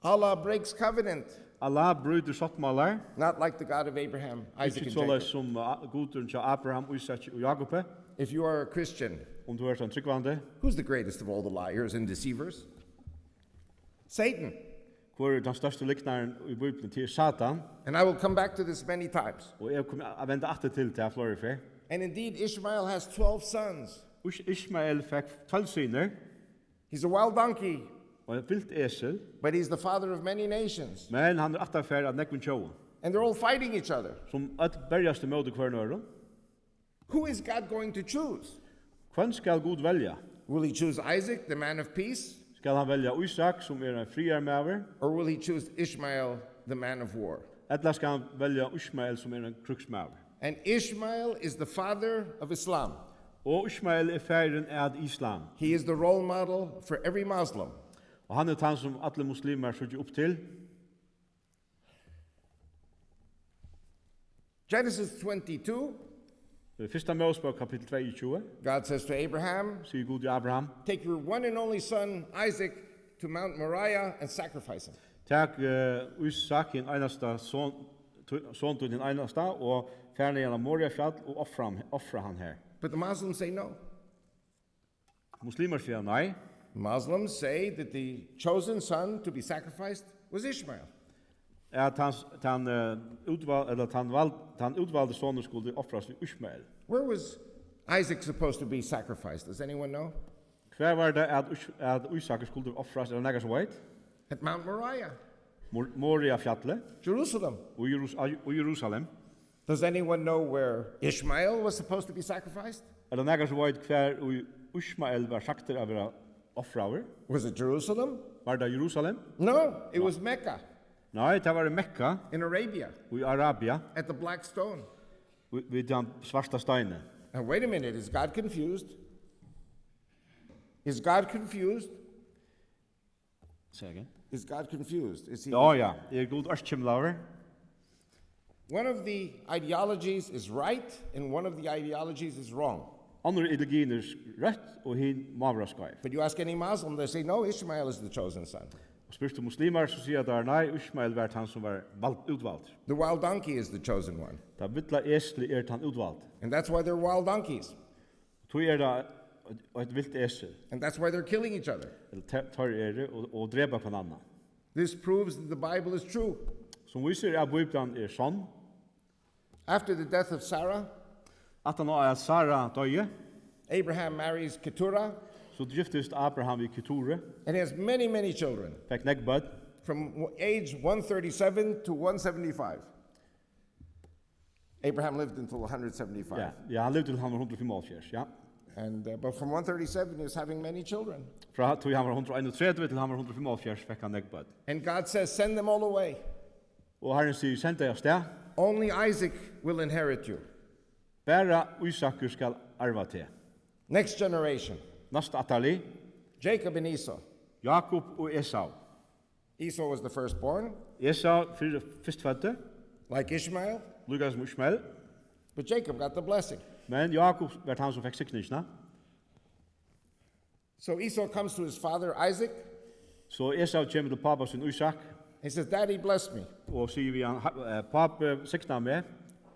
Allah breaks covenant, Allah bryter sattmalar. not like the God of Abraham, Isaac, Ikke and såleis Jacob. som Gudun til Abraham, Isak og Jakob. If you are a Christian, Du er en tryggvande. who's the greatest of all the liars and deceivers? Satan. Hvor er den største liknaren i Bibelen til Satan. And I will come back to this many times. Og jeg kommer å vende atter til flere fer. And indeed, Ishmael has 12 sons. Ishmael fikk 12 syner, He's a wild donkey, og en vilt esel, but he's the father of many nations. men han er atter av nekvinn tjåen, And they're all fighting each other. som berjast i møte hver nøren. Who is God going to choose? Hvem skal Gud velja? Will he choose Isaac, the man of peace? Skal han velja Isak, som er en friar maver, Or will he choose Ishmael, the man of war? eller skal han velja Ishmael, som er en kruksmaver? And Ishmael is the father of Islam. Og Ismael færen islam. He is the role model for every Muslim. Og han han som alle muslimer søker opp til. Genesis 22, Fyrsta Mosebok kapittel 22, God says to Abraham, sier Gud til Abraham, take your one and only son Isaac to Mount Moriah and sacrifice him. tak Isak en einasta son til den einasta, og fær ned av Moriafjall og offra han her. But the Muslims say no. Muslimer sier nei. Muslims say that the chosen son to be sacrificed was Ishmael. At han utvalde sonen skulle offras til Ismael. Where was Isaac supposed to be sacrificed? Does anyone know? Hver var det at Isak skulle offras til nægast veit? At Mount Moriah, Moriafjallet Jerusalem. og Jerusalem. Does anyone know where Ishmael was supposed to be sacrificed? Eller nægast veit hver Ismael var sagt av å offraver? Was it Jerusalem? Var det Jerusalem? No, it was Mecca Nei, det var i Mekka, in Arabia og i Arabia, at the Black Stone. ved den svarta steinen. Now, wait a minute, is God confused? Is God confused? Say again. Is God confused? Is he? Ja, god ørskimlaver. One of the ideologies is right and one of the ideologies is wrong. Andre ideologien rett, og hin mavra skaiv. But you ask any Muslim, they say, no, Ishmael is the chosen son. Og spørs til muslimer, så sier der nei, Ismael var han som var utvalgt. The wild donkey is the chosen one. Da vittla esli han utvalgt. And that's why they're wild donkeys. Tog det et vilt esel, And that's why they're killing each other. eller tar det og drepa på en annan. This proves that the Bible is true. Som viser at Bibelen sånn, After the death of Sarah, at han at Sara døye, Abraham marries Keturah så giftest Abraham i Keture, and has many, many children fikk negbad, from age 137 to 175. Abraham lived until 175. ja, han levde til han var 175, ja. And, but from 137, he was having many children. Fra tog han var 131 til han var 175, fikk han negbad. And God says, send them all away. Og Herren sier, send deg av sted, Only Isaac will inherit you. bare Isaker skal arva til. Next generation, Nast atali, Jacob and Esau. Jakob og Esau. Esau was the firstborn, Esau fyrir fyrstfødde, like Ishmael, lukas som Ismael, but Jacob got the blessing. men Jakob var han som fikk sikningsna. So Esau comes to his father Isaac. Så Esau kommer til pappa sin Isak, He says, Daddy, bless me. og sier vi han, pappa sikna med,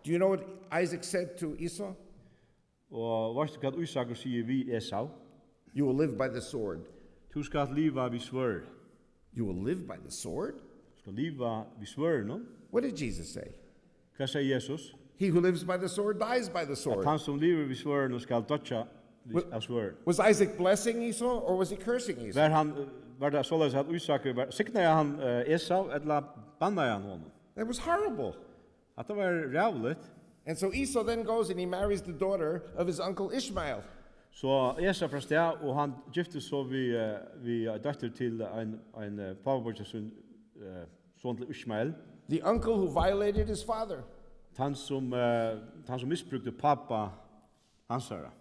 Do you know what Isaac said to Esau? og varst hva Isaker sier vi Esau, You will live by the sword. du skal liva vi svør. You will live by the sword? Du skal liva vi svør, no? What did Jesus say? Hva sier Jesus? He who lives by the sword dies by the At sword. han som liver vi svør, no skal dødja av svør. Was Isaac blessing Esau or was he cursing Esau? Var det såleis at Isaker var, sikna han Esau, eller banna han honom? That was horrible. At det var rævligt. And so Esau then goes and he marries the daughter of his uncle Ishmael. Så Esau fra sted, og han gifte så vi døtter til en pavborg sin son til Ishmael. The uncle who violated his father. Han som misbrukte pappa ansara.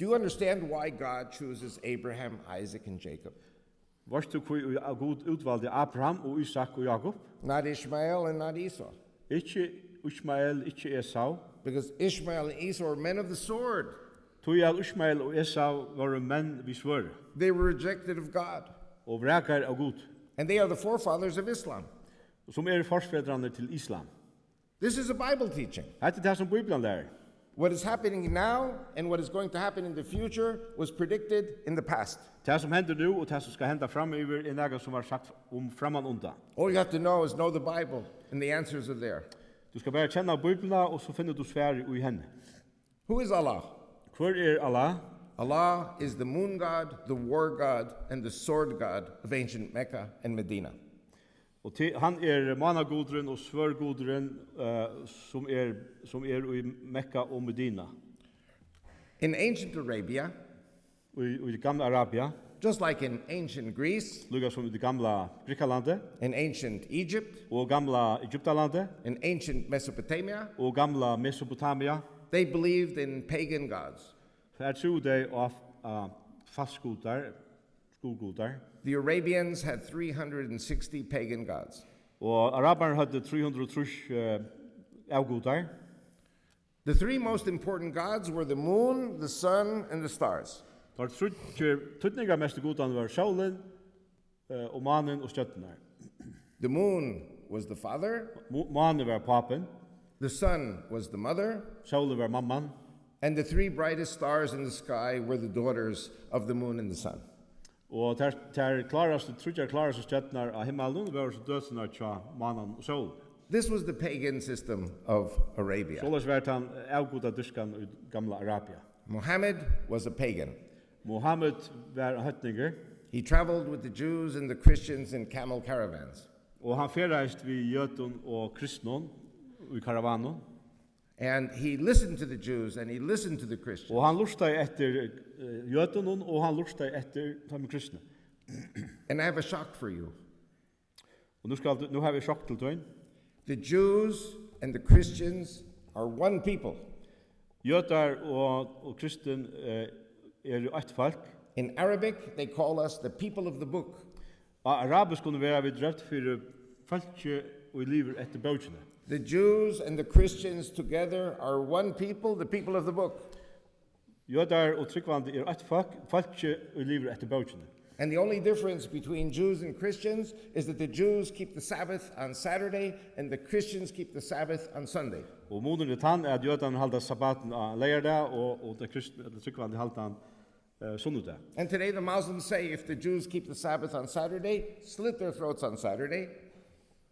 Do you understand why God chooses Abraham, Isaac, and Jacob? Varst du hvor god utvalgte Abraham og Isak og Jakob? Not Ishmael and not Esau. Ikke Ishmael, ikke Esau. Because Ishmael and Esau are men of the sword. Tog at Ishmael og Esau var menn vi svør, They were rejected of God. og vrekar av god, And they are the forefathers of Islam. som forsfedrene til Islam. This is a Bible teaching. Hette det som Bibelen lærer. What is happening now and what is going to happen in the future was predicted in the past. Det som hender nu, og det som skal hende framover, noe som var sagt framan undan. All you have to know is know the Bible, and the answers are there. Du skal bare kjenne Bibelen, og så finner du svar i henne. Who is Allah? Hvor Allah? Allah is the moon god, the war god, and the sword god of ancient Mecca and Medina. Og han managodren og svørgodren som i Mekka og Medina. In ancient Arabia, Og i gamle Arabia, Just like in ancient Greece, lukka som i det gamla Grikkalandet, in ancient Egypt, og gamla Egyptalandet, in ancient Mesopotamia, og gamla Mesopotamia. they believed in pagan gods. Her tro dei av fastgudar, skolgudar, The Arabians had 360 pagan gods. og arabar hadde 330 avgudar. The three most important gods were the moon, the sun, and the stars. Tar tutningar mest gudan var solen, og mannen og stjørnar. The moon was the father, Mannen var papen, the sun was the mother, solen var mamman, and the three brightest stars in the sky were the daughters of the moon and the sun. og trutjar klaraste stjørnar av himmelen var så dødsnar tja mannen og solen. This was the pagan system of Arabia. Solas var han avguda dyskan i gamla Arabia. Muhammad was a pagan. Mohammed var høtninger, He traveled with the Jews and the Christians in camel caravans. og han ferreist vi jøtun og kristnon i karavanon, And he listened to the Jews and he listened to the Christians. og han lustai etter jøtunon, og han lustai etter de kristne. And I have a shock for you. Og nu har vi sjokk til tøyn. The Jews and the Christians are one people. Jøtar og kristen eitt folk. In Arabic, they call us the people of the book. Og arabisk kunne være vi drept for folket og i livet etter bøkene. The Jews and the Christians together are one people, the people of the book. Jøtar og tryggvandi eitt folk, folket og i livet etter bøkene. And the only difference between Jews and Christians is that the Jews keep the Sabbath on Saturday and the Christians keep the Sabbath on Sunday. Og moden tann at jøtarna halda sabbaten av leierdag, og de kristne, de tryggvandi halda han sunnudag. And today the Muslims say if the Jews keep the Sabbath on Saturday, slit their throats on Saturday.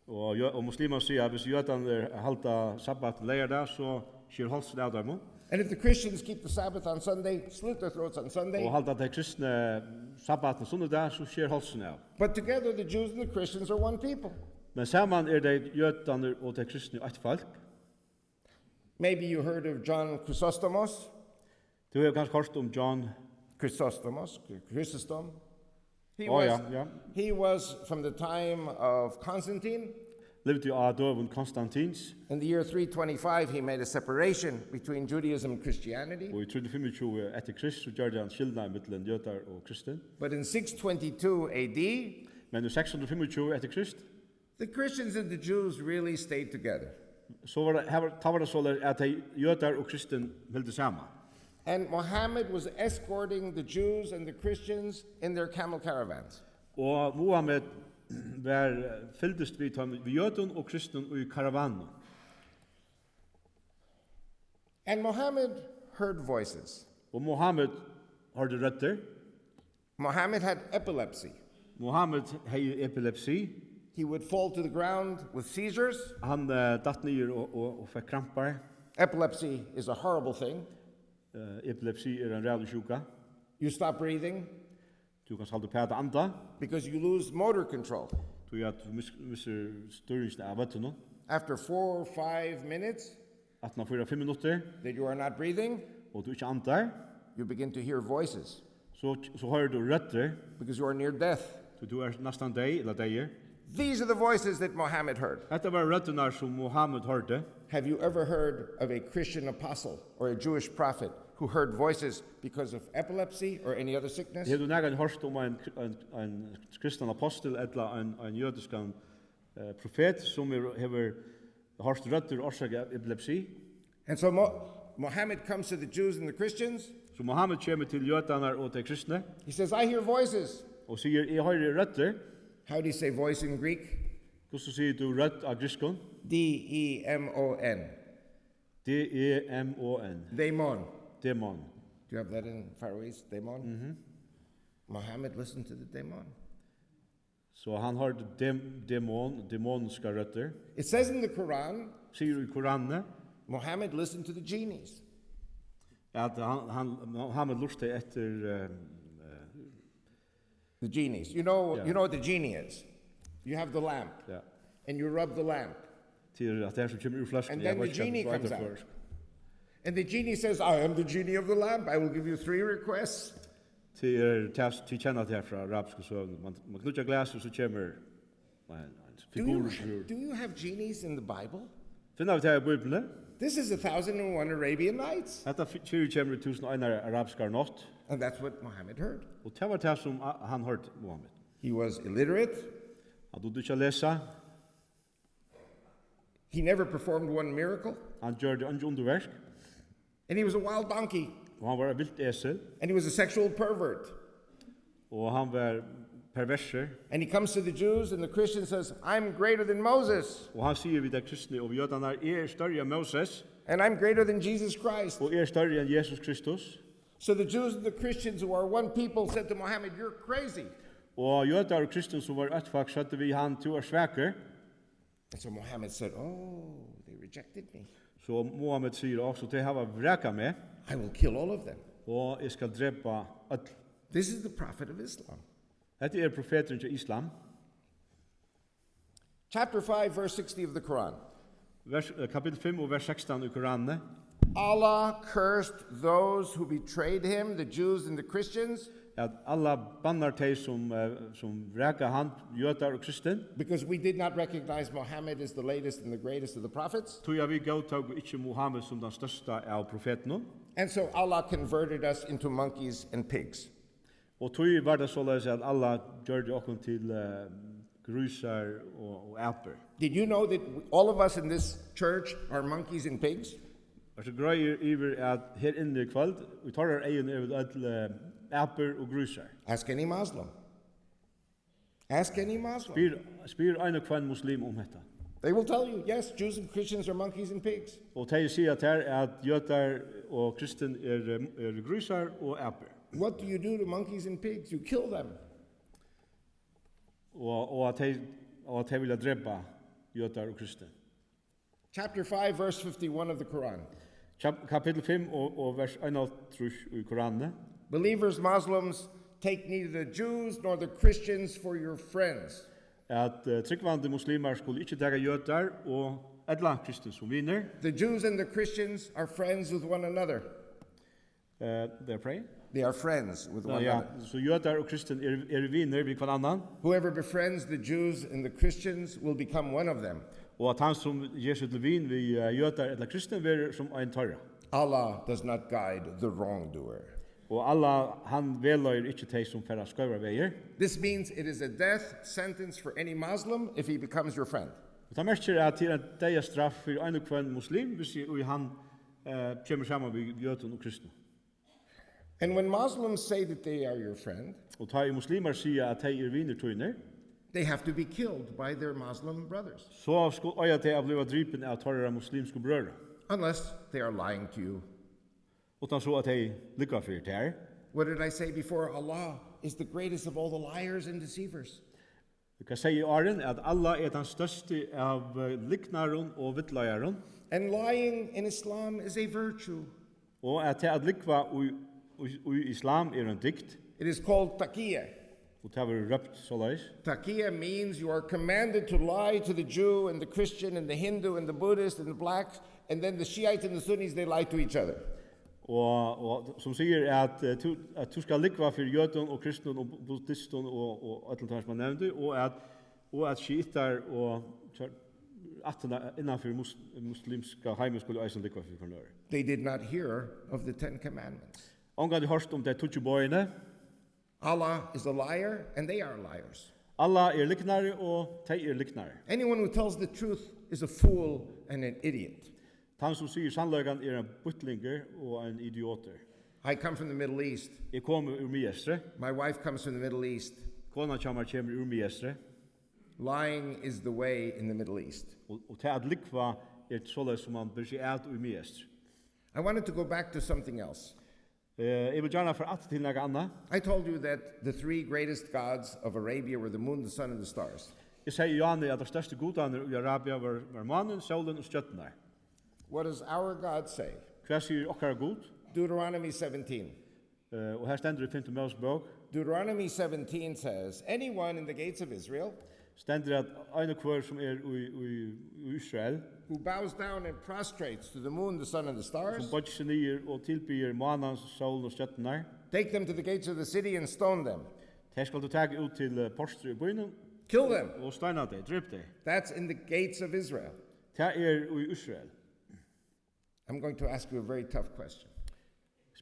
Og muslimer sier at hvis jøtarna halda sabbaten leierdag, så skjer halsen av dem. And if the Christians keep the Sabbath on Sunday, slit their throats on Sunday. Og halda de kristne sabbaten sunnudag, så skjer halsen av. But together the Jews and the Christians are one people. Men saman de jøtarna og de kristne eitt folk. Maybe you heard of John Chrysostomos. Du har kanskje hørt om John. Chrysostom. Ja. He was from the time of Constantine. Levde av døven Konstantins, In the year 325, he made a separation between Judaism and Christianity. og i 325 etter Krist, så gjør han skilna mellom jøtar og kristen. But in 622 AD, Men i 625 etter Krist, the Christians and the Jews really stayed together. så var det så at de jøtar og kristen hilde sammen. And Muhammad was escorting the Jews and the Christians in their camel caravans. Og Mohammed var fyldest vi jøtun og kristen og i karavanen. And Muhammad heard voices. Og Mohammed hørte røtter. Muhammad had epilepsy. Mohammed hei epilepsi. He would fall to the ground with seizures. Han datt nyer og fikk krampar. Epilepsy is a horrible thing. Epilepsi en reale sjuka. You stop breathing Du kan halda pæta anda. because you lose motor control. Du at du misser styrningsen av vøttene. After 4 or 5 minutes At man får 5 minutter, that you are not breathing, og du ikke andar, you begin to hear voices så hører du røtter, because you are near death. så du nesten deg, eller deier. These are the voices that Muhammad heard. Dette var røttene som Mohammed hørte. Have you ever heard of a Christian apostle or a Jewish prophet who heard voices because of epilepsy or any other sickness? Har du nægget hørt om en kristen apostel, eller en jødisk profet, som har hørt røtter årsak av epilepsi? And so Muhammad comes to the Jews and the Christians. Så Mohammed kommer til jødene og de kristne, He says, I hear voices. og sier, jeg hører røtter. How do you say voice in Greek? Hvordan sier du rødt av griskon? D-E-M-O-N. D-E-M-O-N. Daemon. Demon. Do you have that in Faroese? Daemon? Muhammad listened to the daemon. Så han hørte demoniska røtter. It says in the Quran, Sier i Koranene, Muhammad listened to the genies. at Mohammed lurte etter The genies. You know, Yeah. you know what the genie is. You have the lamp, ja, and you rub the lamp. til at det som kommer ur flasken. And then the genie comes out. And the genie says, I am the genie of the lamp. I will give you 3 requests. till känna det här från arabiska sövn. Man knutjar glas och så kommer figurer. Do you have genies in the Bible? Finna vi det här i Bibeln? This is 1001 Arabian Nights. Detta 2001 arabiska natt. And that's what Muhammad heard. Och det var det som han hört Mohammed. He was illiterate. Han dodde inte läsa. He never performed one miracle. Han gjorde inte underverk. And he was a wild donkey. Och han var en vilt esel. And he was a sexual pervert. Och han var perverser. And he comes to the Jews and the Christians says, I'm greater than Moses. Och han säger vid de kristna och judarna större än Moses. And I'm greater than Jesus Christ. Och större än Jesus Kristus. So the Jews and the Christians who are one people said to Muhammad, you're crazy. Og jødar og kristna som var ett folk satte vi han to sväker. And so Muhammad said, oh, they rejected me. Så Mohammed säger också till hava vraka med. I will kill all of them. Og jag ska drepa all. This is the prophet of Islam. Detta profeten till Islam. Chapter 5, verse 60 of the Quran. Kapitel 5 och vers 16 i Koranen. Allah cursed those who betrayed him, the Jews and the Christians, At alla bannar teg som vraka han, jødar og kristen. because we did not recognize Muhammad as the latest and the greatest of the prophets. Tog vi godtog ikke Mohammed som den største av profetene. And so Allah converted us into monkeys and pigs. Og tog var det således at alla gjør det okkur til grusar og aper. Did you know that all of us in this church are monkeys and pigs? Og så greier iver at her inne i kveld, vi tar her egen over alle aper og grusar. Ask any Muslim. Ask any Muslim. Spyr ein og kvann muslim om dette. They will tell you, yes, Jews and Christians are monkeys and pigs. Og de sier at her at jødar og kristen grusar og aper. What do you do to monkeys and pigs? You kill them. Og at de vil drepa jødar og kristen. Chapter 5, verse 51 of the Quran. Kapitel 5 og vers 31 i Koranen. Believers, Muslims, take neither the Jews nor the Christians for your friends. At tryggvande muslimar skulle ikke daga jødar og edla kristen som vinner. The Jews and the Christians are friends with one another. They're praying? They are friends with one Ja, another. så jødar og kristen vinner vi kvann annan. Whoever befriends the Jews and the Christians will become one of them. Og at han som gir seg til vin vi jødar eller kristen vil som ein tarra. Allah does not guide the wrongdoer. Og alla han veløyer ikke teg som færre skøyver veier. This means it is a death sentence for any Muslim if he becomes your friend. Og det merker at det er en deia straff for ein og kvann muslim hvis han kommer sammen med jøden og kristen. And when Muslims say that they are your friend, Og ta i muslimar sier at de vinner tøyner, they have to be killed by their Muslim brothers, så skulle øya til å bli dripen av tarra muslimske brødre. unless they are lying to you. Utan så at de lykker for det her. What did I say before? Allah is the greatest of all the liars and deceivers. Vi kan si i åren at Allah er den største av liknaren og vittlajaren, And lying in Islam is a virtue. og at det at likva i islam er en dikt, It is called taqiyya. og det har vært røpt såleis. Taqiyya means you are commanded to lie to the Jew and the Christian and the Hindu and the Buddhist and the blacks, and then the Shiites and the Sunnis, they lie to each other. Og som sier at du skal likva for jøden og kristen og buddhisten og alt det som man nevnte, og at shiitar og attena innanfor muslimska heimen skulle eisen likva for fornøyre. They did not hear of the Ten Commandments. Ongan de hørst om de tutsi bøyene, Allah is a liar, and they are liars. alla er liknare og de er liknare. Anyone who tells the truth is a fool and an idiot. Han som sier sannløygan er en buttlinger og en idioter. I come from the Middle East. Jeg kommer ur Miestre, My wife comes from the Middle East. kona kommer ur Miestre, Lying is the way in the Middle East. og til at likva er såleis som man bør seg alt ur Miestre. I wanted to go back to something else. Jeg vil gjerne for at til noe annet. I told you that the three greatest gods of Arabia were the moon, the sun, and the stars. Jeg sier Johanne at de største godene i Arabia var mannen, solen og stjøttene. What does our God say? Hva sier okkara god? Deuteronomy 17. Og her stender det 5. Mosebok. Deuteronomy 17 says, anyone in the gates of Israel Stender at ein og hver som er i Israel, who bows down and prostrates to the moon, the sun, and the som stars, bodger seg nyer og tilbyr mannen, solen og stjøttene, Take them to the gates of the city and stone them. De skal du tage ut til porster i byen Kill them. og steina deg, drep deg. That's in the gates of Israel. Det i Israel. I'm going to ask you a very tough question.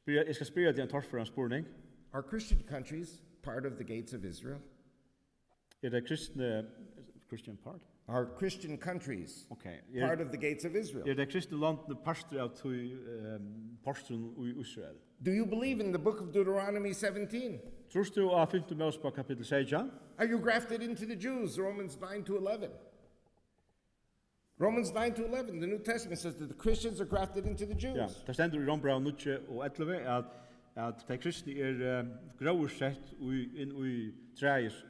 Jeg skal spørre deg en torf for en spurning. Are Christian countries part of the gates of Israel? Det kristne Christian part? Are Christian countries Okay. part of the gates of Israel? Det kristne landene parster av porsteren i Israel. Do you believe in the book of Deuteronomy 17? Trust du av 5. Mosebok kapitel 16? Are you grafted into the Jews? Romans 9 to 11. Romans 9 to 11, the New Testament says that the Christians are grafted into the Jews. Ja, det stender i Rombrau 9 og 11 at de kristne gråursett inn i treis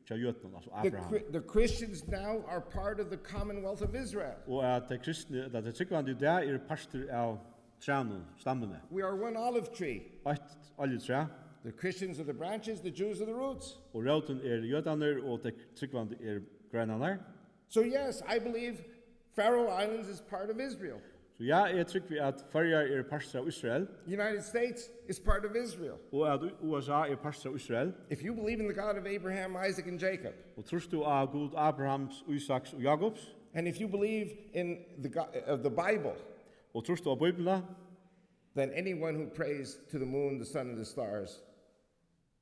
tja jötnen, altså Abraham. The Christians now are part of the commonwealth of Israel. Og at de kristne, at de tryggvande der parster av trænen, stammene. We are one olive tree. Et oljetræ, The Christians are the branches, the Jews are the roots. og røten jötaner, og de tryggvande greinaner. So yes, I believe Faroe Islands is part of Israel. Så ja, jeg trykker at Førjar parster av Israel, United States is part of Israel. og at USA parster av Israel, If you believe in the God of Abraham, Isaac, and Jacob, og trust du av Gud Abrahams, Isaks og Jakobs, and if you believe in the God of the Bible, og trust du av Bibelen, then anyone who prays to the moon, the sun, and the stars,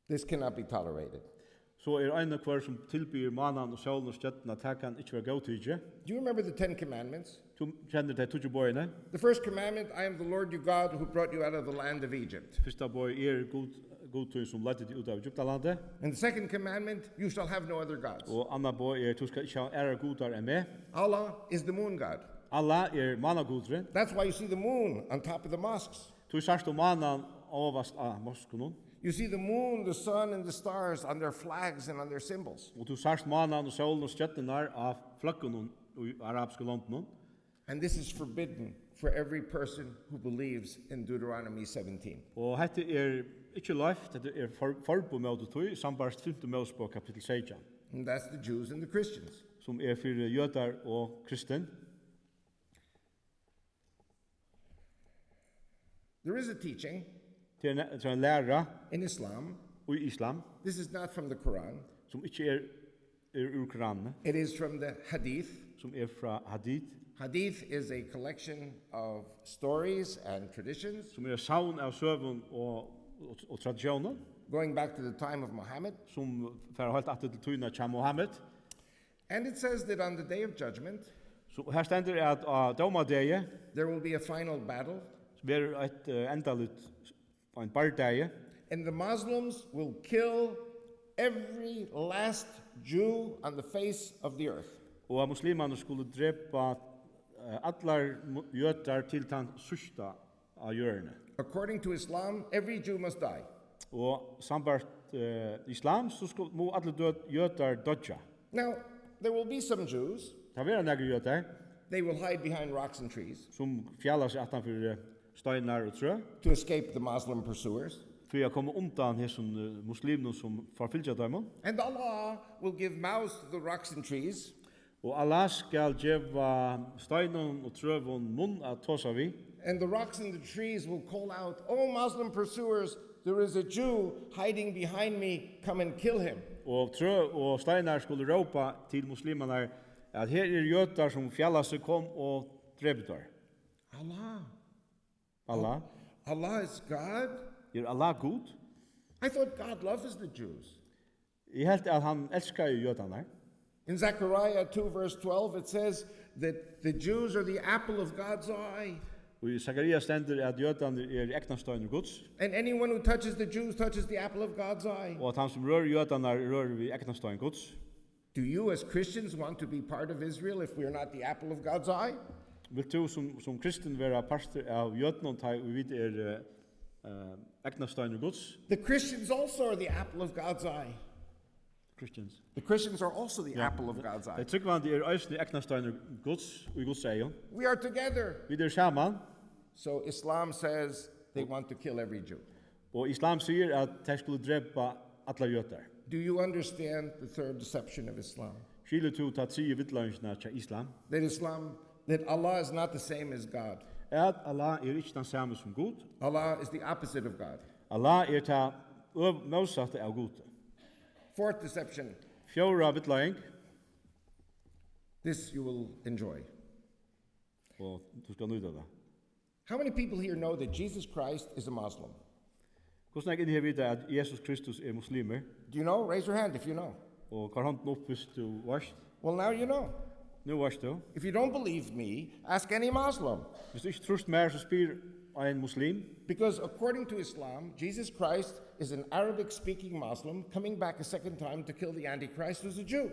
this cannot be tolerated. så en av hver som tilbyr mannen og solen og støtten at det kan ikke være god til. Do you remember the Ten Commandments? Du kjenner de 2 bøyene. The first commandment, I am the Lord your God who brought you out of the land of Egypt. Første bøy god til som ledde deg ut av Egyptalandet. And the second commandment, you shall have no other gods. Og andre bøy du skal ikke ha ære godar enn meg. Allah is the moon god. Allah mannagodre. That's why you see the moon on top of the mosques. Du sørst mannen overast av moskenen. You see the moon, the sun, and the stars on their flags and on their symbols. Og du sørst mannen og solen og støtten av flaggene i arabiske landene. And this is forbidden for every person who believes in Deuteronomy 17. Og dette ikke løft, dette forbud med det tog, sambarst 5. Mosebok kapitel 16, And that's the Jews and the Christians. som for jøder og kristen. There is a teaching Det en lærer in Islam. i islam, This is not from the Quran. som ikke ur Koranen, It is from the Hadith. som fra hadith, Hadith is a collection of stories and traditions som saun av søvn og tradisjoner, going back to the time of Muhammad. som fer helt atter til tøyna til Mohammed. And it says that on the day of judgment, Så her stender at av domadege, there will be a final battle, som et endalut på en bardege, and the Muslims will kill every last Jew on the face of the earth. og at muslimene skulle drepa allar jøtar til den sørsta av hjørne. According to Islam, every Jew must die. Og sambart islam, så må alle jøtar dodja. Now, there will be some Jews, Det vil være negre jøtar, they will hide behind rocks and trees som fjallar seg atanfor steinar og trø, to escape the Muslim pursuers. for å komme undan hesson muslimene som forfylgja dem. And Allah will give mouths to the rocks and trees, Og Allah skal djeva steinon og trøvon munn at tosa vi, and the rocks and the trees will call out, "Oh, Muslim pursuers, there is a Jew hiding behind me, come and kill him." og trø og steinar skulle råpa til muslimene at her jøtar som fjallar seg kom og drepetar. Allah. Allah, Allah is God? Allah god? I thought God loves the Jews. Jeg helt at han elskar jøtarna. In Zechariah 2 verse 12 it says that the Jews are the apple of God's eye. Og i Zacharias stender at jøtarna eknasteiner Guds, And anyone who touches the Jews touches the apple of God's eye. og at han som rør jøtarna rør vi eknasteiner Guds. Do you as Christians want to be part of Israel if we are not the apple of God's eye? Vil du som kristen være parster av jøtene og vi vet eknasteiner Guds? The Christians also are the apple of God's eye. Christians. The Christians are also the apple of God's eye. Det tryggvandi eisne eknasteiner Guds og i Guds eion. We are together. Vi saman, So Islam says they want to kill every Jew. og islam sier at de skulle drepa alla jøtar. Do you understand the third deception of Islam? Skilu tu tat sier vittlangsna til islam, That Allah is not the same as God. at Allah ikke den samme som Gud. Allah is the opposite of God. Allah ta motsatte av gode. Fourth deception. Fjóra vittlæring, This you will enjoy. og du skal nyta det. How many people here know that Jesus Christ is a Muslim? Hvordan er det vite at Jesus Kristus muslimer, Do you know? Raise your hand if you know. og hvar hånden opp hvis du varst? Well, now you know. Nu varst du. If you don't believe me, ask any Muslim. Hvis du ikke trust mer, så spyr en muslim. Because according to Islam, Jesus Christ is an Arabic-speaking Muslim coming back a second time to kill the Antichrist who's a Jew.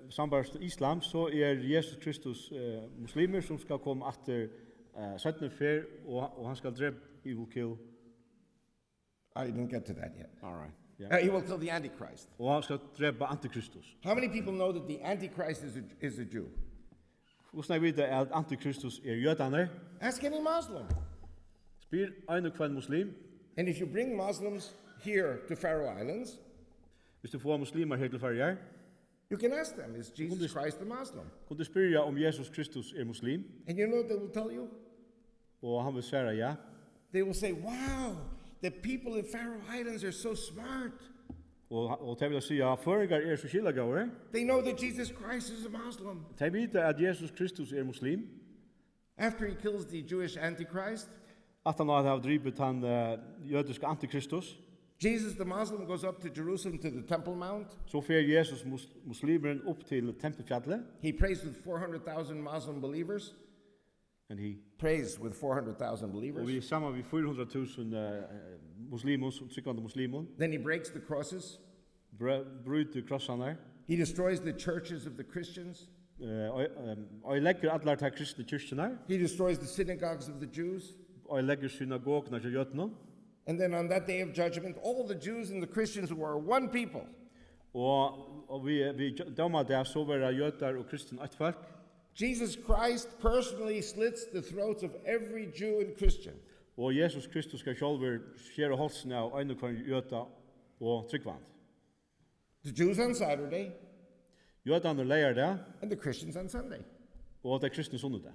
Sambarst islam, så Jesus Kristus muslimer som skal komme etter 17. fer, og han skal drepe, he will kill. I didn't get to that yet. All right. Yeah. He will kill the Antichrist. Og han skal drepe antikristus. How many people know that the Antichrist is a Jew? Hvordan er det at antikristus jødaner? Ask any Muslim. Spyr en og kvann muslim. And if you bring Muslims here to Faroe Islands, Hvis du får muslimer her til Førjar, you can ask them, is Jesus Christ a Muslim? kan du spyrja om Jesus Kristus muslim, And you know what they will tell you? og han vil svara ja. They will say, wow, the people in Faroe Islands are so smart. Og de vil si at føringar så skillagavere. They know that Jesus Christ is a Muslim. De vet at Jesus Kristus muslim, After he kills the Jewish Antichrist, at han har dripet han jødiske antikristus, Jesus the Muslim goes up to Jerusalem to the Temple Mount. så fer Jesus muslimeren opp til tempelfjallet, He prays with 400,000 Muslim believers. and he Prays with 400,000 og believers. vi sammen vi 400.000 muslimos, tryggande muslimon, Then he breaks the crosses. bryter krossane, He destroys the churches of the Christians. og legger allar ta kristne kyrkjene, He destroys the synagogues of the Jews. og legger synagogene til jødene, And then on that day of judgment, all the Jews and the Christians were one people. og vi dømmer det så være jøder og kristen et folk, Jesus Christ personally slits the throats of every Jew and Christian. og Jesus Kristus skal sjálfur skjera halsen av ein og kvar jøda og tryggvand. The Jews on Saturday Jødane leier det, and the Christians on Sunday. og det kristne sundet det.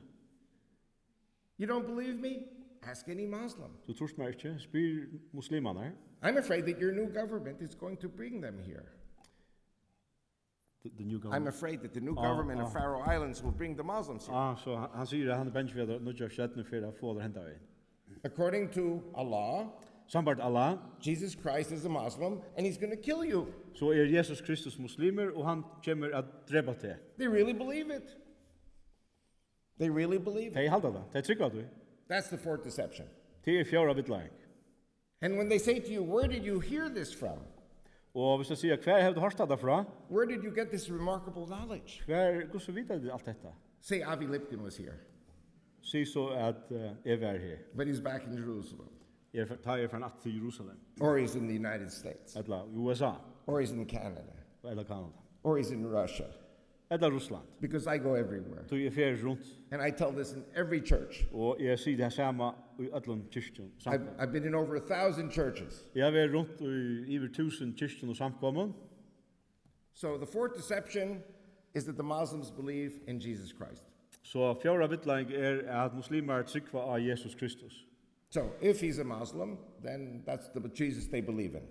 You don't believe me? Ask any Muslim. Du trus meg ikke, spyr muslimane, I'm afraid that your new government is going to bring them here. the new I'm government. afraid that the new government of Faroe Islands will bring the Muslims here. Så han sier at han bench ved nødja skjettene for å få det henta inn. According to Allah, Sambart Allah, Jesus Christ is a Muslim and he's going to kill you. så Jesus Kristus muslimer, og han kommer at drepa til. They really believe it. They really believe it. De halda det, de tryggva du. That's the fourth deception. Det fjara vittlæring. And when they say to you, where did you hear this from? Og hvis jeg sier, hver har du hørt det fra? Where did you get this remarkable knowledge? Hvordan vet du alt dette? Say Avi Lipkin was here, Si så at jeg var her. but he's back in Jerusalem. Jeg tar fra natt til Jerusalem, Or he's in the United States. eller USA, Or he's in Canada. eller Kanada, Or he's in Russia. eller Russland. Because I go everywhere. Så jeg fer rundt, And I tell this in every church. og jeg sier det samme i ødlund kyrkjen. I've been in over 1,000 churches. Jeg har vært rundt i over 1000 kyrkjen og samkommen. So the fourth deception is that the Muslims believe in Jesus Christ. Så fjara vittlæring at muslimer tryggva av Jesus Kristus. So if he's a Muslim, then that's the Jesus they believe in.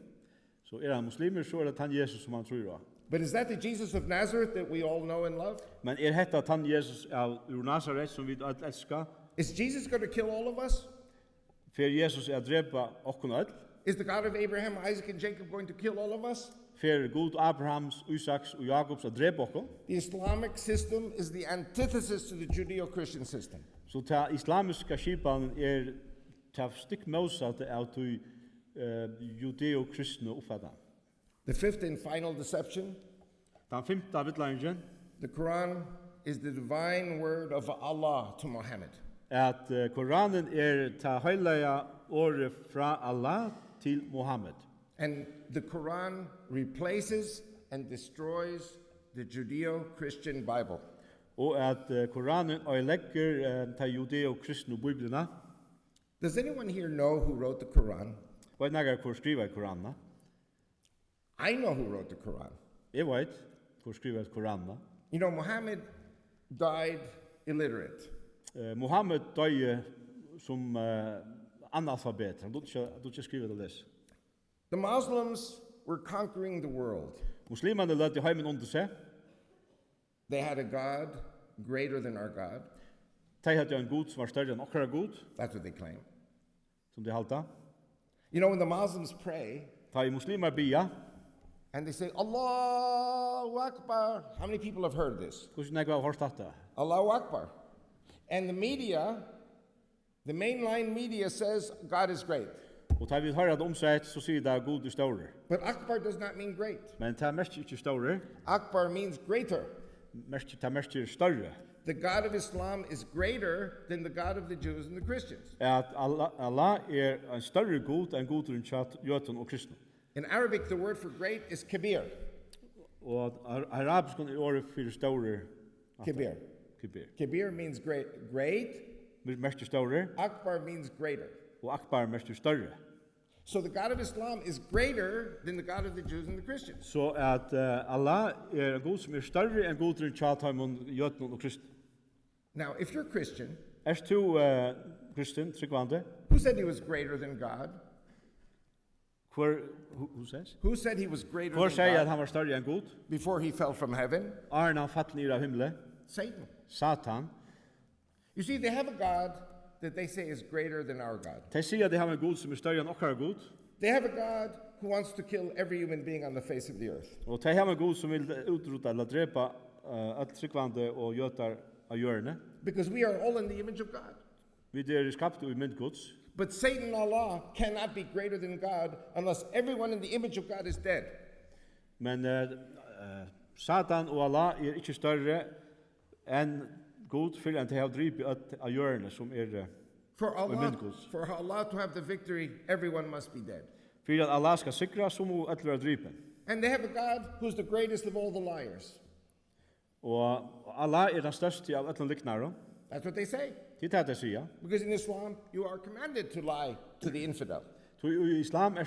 Så han muslimer, så det han Jesus som han tror av. But is that the Jesus of Nazareth that we all know and love? Men hetta han Jesus av ur Nazaret som vi alt elskar? Is Jesus going to kill all of us? Fer Jesus drepa okkun öll? Is the God of Abraham, Isaac, and Jacob going to kill all of us? Fer Gud Abrahams, Isaks og Jakobs drepa okkun? The Islamic system is the antithesis to the Judeo-Christian system. Så ta islamiska skipan ta stikk motsatt av tu judeo-kristne uppfattan. The fifth and final deception, Den femta vittlæringen the Quran is the divine word of Allah to Muhammad. at Koranen ta heilaga ordet fra Allah til Muhammed. And the Quran replaces and destroys the Judeo-Christian Bible. Og at Koranen legger ta judeo-kristne biblina. Does anyone here know who wrote the Quran? Vet nagar hvor skriva i Koranen? I know who wrote the Quran. Jeg vet hvor skriva i Koranen. You know, Muhammad died illiterate. Muhammed døye som analfabet. Han du ikke skrive det les. The Muslims were conquering the world. Muslimene lette heimen under seg. They had a God greater than our God. De hadde en god som var større enn okkara god, That's what they claim. som de halta. You know, when the Muslims pray Ta i muslimer bia, and they say, Allahu Akbar, how many people have heard this? hvordan jeg var forstått det? Allahu Akbar. And the media, the mainline media says God is great. Og ta vi hører det omsett, så sier det god er større. But Akbar does not mean great. Men det mest ikke større, Akbar means greater. det mest er større. The God of Islam is greater than the God of the Jews and the Christians. At Allah er en større god enn god rundt kjatt, jøten og kristne. In Arabic, the word for great is kabir. Og arabisk er året for større. Kabir. Kibir. Kabir means great. Great. Mest er større, Akbar means greater. og akbar mest er større. So the God of Islam is greater than the God of the Jews and the Christians. Så at Allah er en god som er større enn god rundt kjatt, jøten og kristne. Now, if you're Christian, Du kristen, tryggvande? who said he was greater than God? Who says? Who said he was greater Hvor sier than at God han var større enn god? before he fell from heaven? Arna han fatt ned av himmelen, Satan. Satan. You see, they have a God that they say is greater than our God. De sier at de har en god som er større enn okkara god. They have a God who wants to kill every human being on the face of the earth. Og de har en god som vil utrota eller drepa alt tryggvande og jøtar av hjørne. Because we are all in the image of God. Vi er skapt i mynd Guds. But Satan and Allah cannot be greater than God unless everyone in the image of God is dead. Men Satan og Allah er ikke større enn god for enn de har dripet av hjørne som er For Allah, mynd Guds. for Allah to have the victory, everyone must be dead. For at Allah skal sikra, så må alle være dripen. And they have a God who's the greatest of all the liars. Og Allah er den største av alle liknare. That's what they say. Det er det de sier. Because in Islam, you are commanded to lie to the infidel. Så i islam er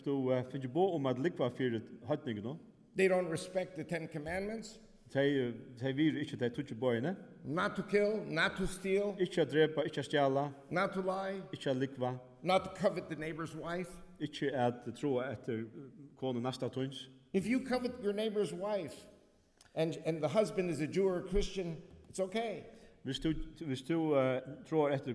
du finner bo om at likva for høytningen. They don't respect the 10 commandments. De vir ikke de tutsi bøyene. Not to kill, not to steal, Ikke drepa, ikke stjala, not to lie, ikke likva, not to covet the neighbor's wife. ikke at troa etter kone nasta tøyns. If you covet your neighbor's wife and the husband is a Jew or a Christian, it's okay. Hvis du tror etter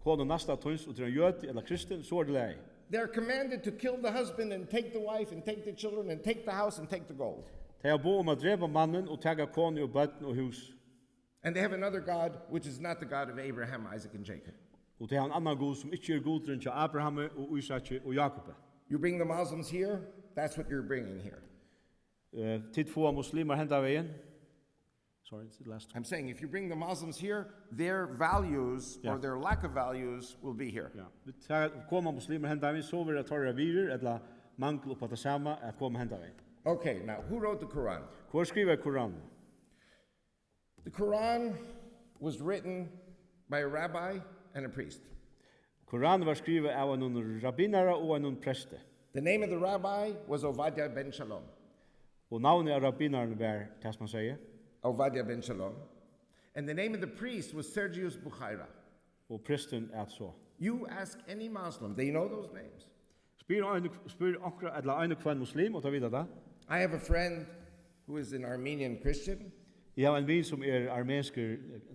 kone nasta tøyns og til en jød eller kristen, så er det lei. They're commanded to kill the husband and take the wife and take the children and take the house and take the gold. De har bo om at drepa mannen og tega kone og bøtten og hus. And they have another God, which is not the God of Abraham, Isaac, and Jacob. Og de har en annan god som ikke er god rundt Abraham og Isak og Jakob. You bring the Muslims here, that's what you're bringing here. Tid få muslimer henda veien. Sorry, it's the last. I'm saying if you bring the Muslims here, their values Yeah. or their lack of values will be here. Ja, vi tar koma muslimer henda veien, så vil det torra virer, eller mangel på det samme, at koma henda veien. Okay, now who wrote the Quran? Hvor skriver Koran? The Quran was written by a rabbi and a priest. Koran var skrivet av en rabbinare og en preste. The name of the rabbi was Obadiah ben Shalom. Og navnet av rabbinaren var, hva skal man sier, Obadiah ben Shalom. And the name of the priest was Sergius Bukhaira. og presten er så. You ask any Muslim, they know those names. Spyr akkurat, eller en kvann muslim, og ta videre da. I have a friend who is an Armenian Christian. Jeg har en vin som er armensk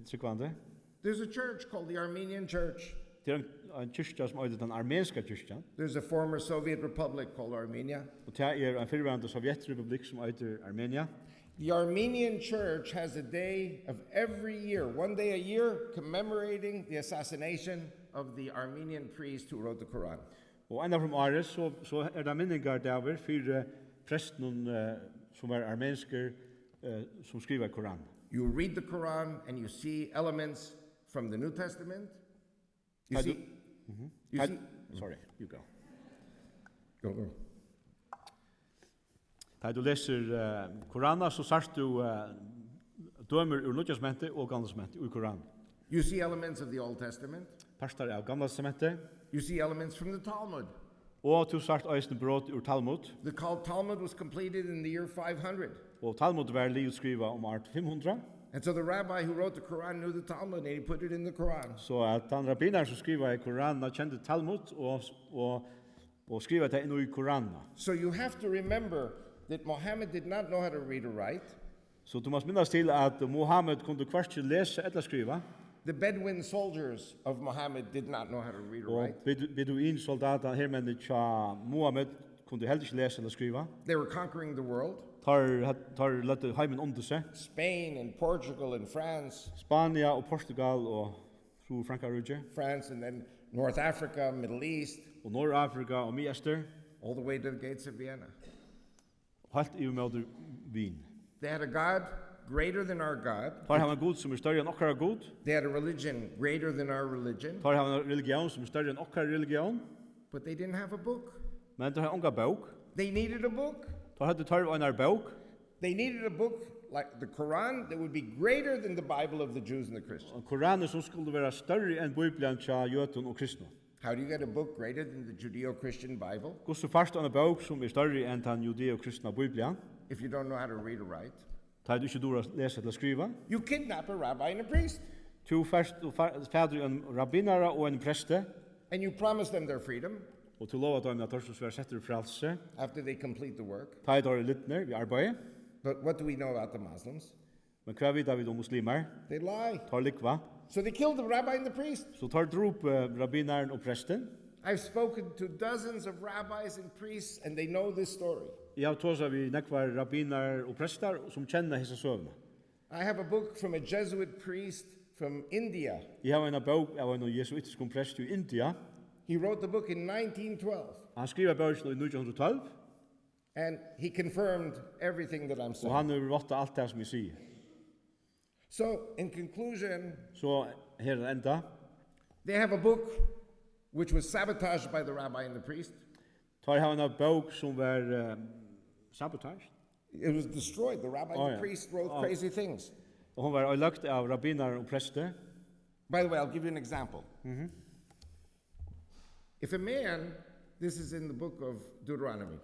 tryggvande. There's a church called the Armenian Church. Det er en kyrkja som er den armenska kyrkja, There's a former Soviet republic called Armenia. og det er en fyrværende sovjetrepublikk som er Armenia. The Armenian Church has a day of every year, one day a year, commemorating the assassination of the Armenian priest who wrote the Quran. Og enda fra året så er det minningar der for presten som er armensker som skriver Koran. You read the Quran and you see elements from the New Testament. You see, you see, Sorry, you go. go. Da du leser Korana, så sart du dømer ur Nødjasmentet og Gamlasmentet ur Koran. You see elements of the Old Testament. Parstar av Gamlasmentet, You see elements from the Talmud. og du sart eisen brot ur Talmud, The Talmud was completed in the year 500. og Talmud var livet skriva om art 500, And so the rabbi who wrote the Quran knew the Talmud and he put it in the Quran. Så at han rabbiner som skriver i Koranen kjente Talmud og skriver det inn i Koranen. So you have to remember that Muhammad did not know how to read or write. Så du måste minnas til at Mohammed kunne hverken lese eller skriva. The Bedouin soldiers of Muhammad did not know how to read or Og write. beduin soldater hermennene tja Mohammed kunne heller ikke lese eller skriva. They were conquering the world. Tar lette heimen under seg. Spain and Portugal and France. Spania og Portugal og Frankrike. France and then North Africa, Middle East, Og Nord-Afrika og Midøster. all the way to the gates of Vienna. Helt i møter Wien. They had a God greater than our God. Tar han en god som større enn okkara god. They had a religion greater than our religion. Tar han en religion som større enn okkara religion. But they didn't have a book. Men tar han onga bok. They needed a book. Tar hadde tar en bok. They needed a book like the Quran that would be greater than the Bible of the Jews and the Christians. Og Koranen som skulle være større enn Bibelen tja jøten og kristne. How do you get a book greater than the Judeo-Christian Bible Hvordan først en bok som større enn den judeo-kristne Bibelen? if you don't know how to read or write? Tar du ikke dora lese eller skriva? You kidnap a rabbi and a priest, To først fader en rabbinare og en preste, and you promise them their freedom og til lova dem at de skal være setter frelse. after they complete the work. Tar dere littner, vi arbeider. But what do we know about the Muslims? Men hva vet vi om muslimer? They lie. Tar likva. So they killed the rabbi and the priest. Så tar drop rabbinaren og presten. I've spoken to dozens of rabbis and priests, and they know this story. Jeg har tåsa vi nekvar rabbiner og prestar som kjenner hessa søvna. I have a book from a Jesuit priest from India. Jeg har en bok av en jesuitisk prest i India. He wrote the book in 1912, Han skriver boken i 1912, and he confirmed everything that I'm og saying. han har råttet alt det som jeg sier. So, in conclusion, Så her er enda. they have a book which was sabotaged by the rabbi and the priest. Tar han en bok som var sabotage. It was destroyed. The rabbi Oh, and the yeah. priest wrote Oh. crazy things. Og hon var øylagt av rabbiner og prester. By the way, I'll give you an example. If a man, this is in the book of Deuteronomy,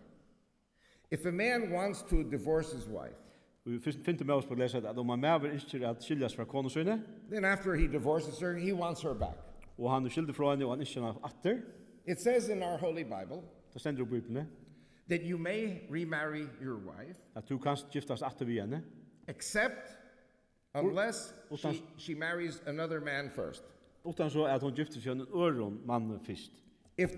if a man wants to divorce his wife, Og vi finner med oss på å lese at om en maver ønsker at skiljas fra kone sønne, then after he divorces her, he wants her back. og han er skildet fra henne, og han ikke er atter, It says in our Holy Bible det stender opp i Bibelen, that you may remarry your wife, at du kan giftast atter vi henne, except unless Utan- she marries another man first. utan så at hon gifter seg en øron mann først. If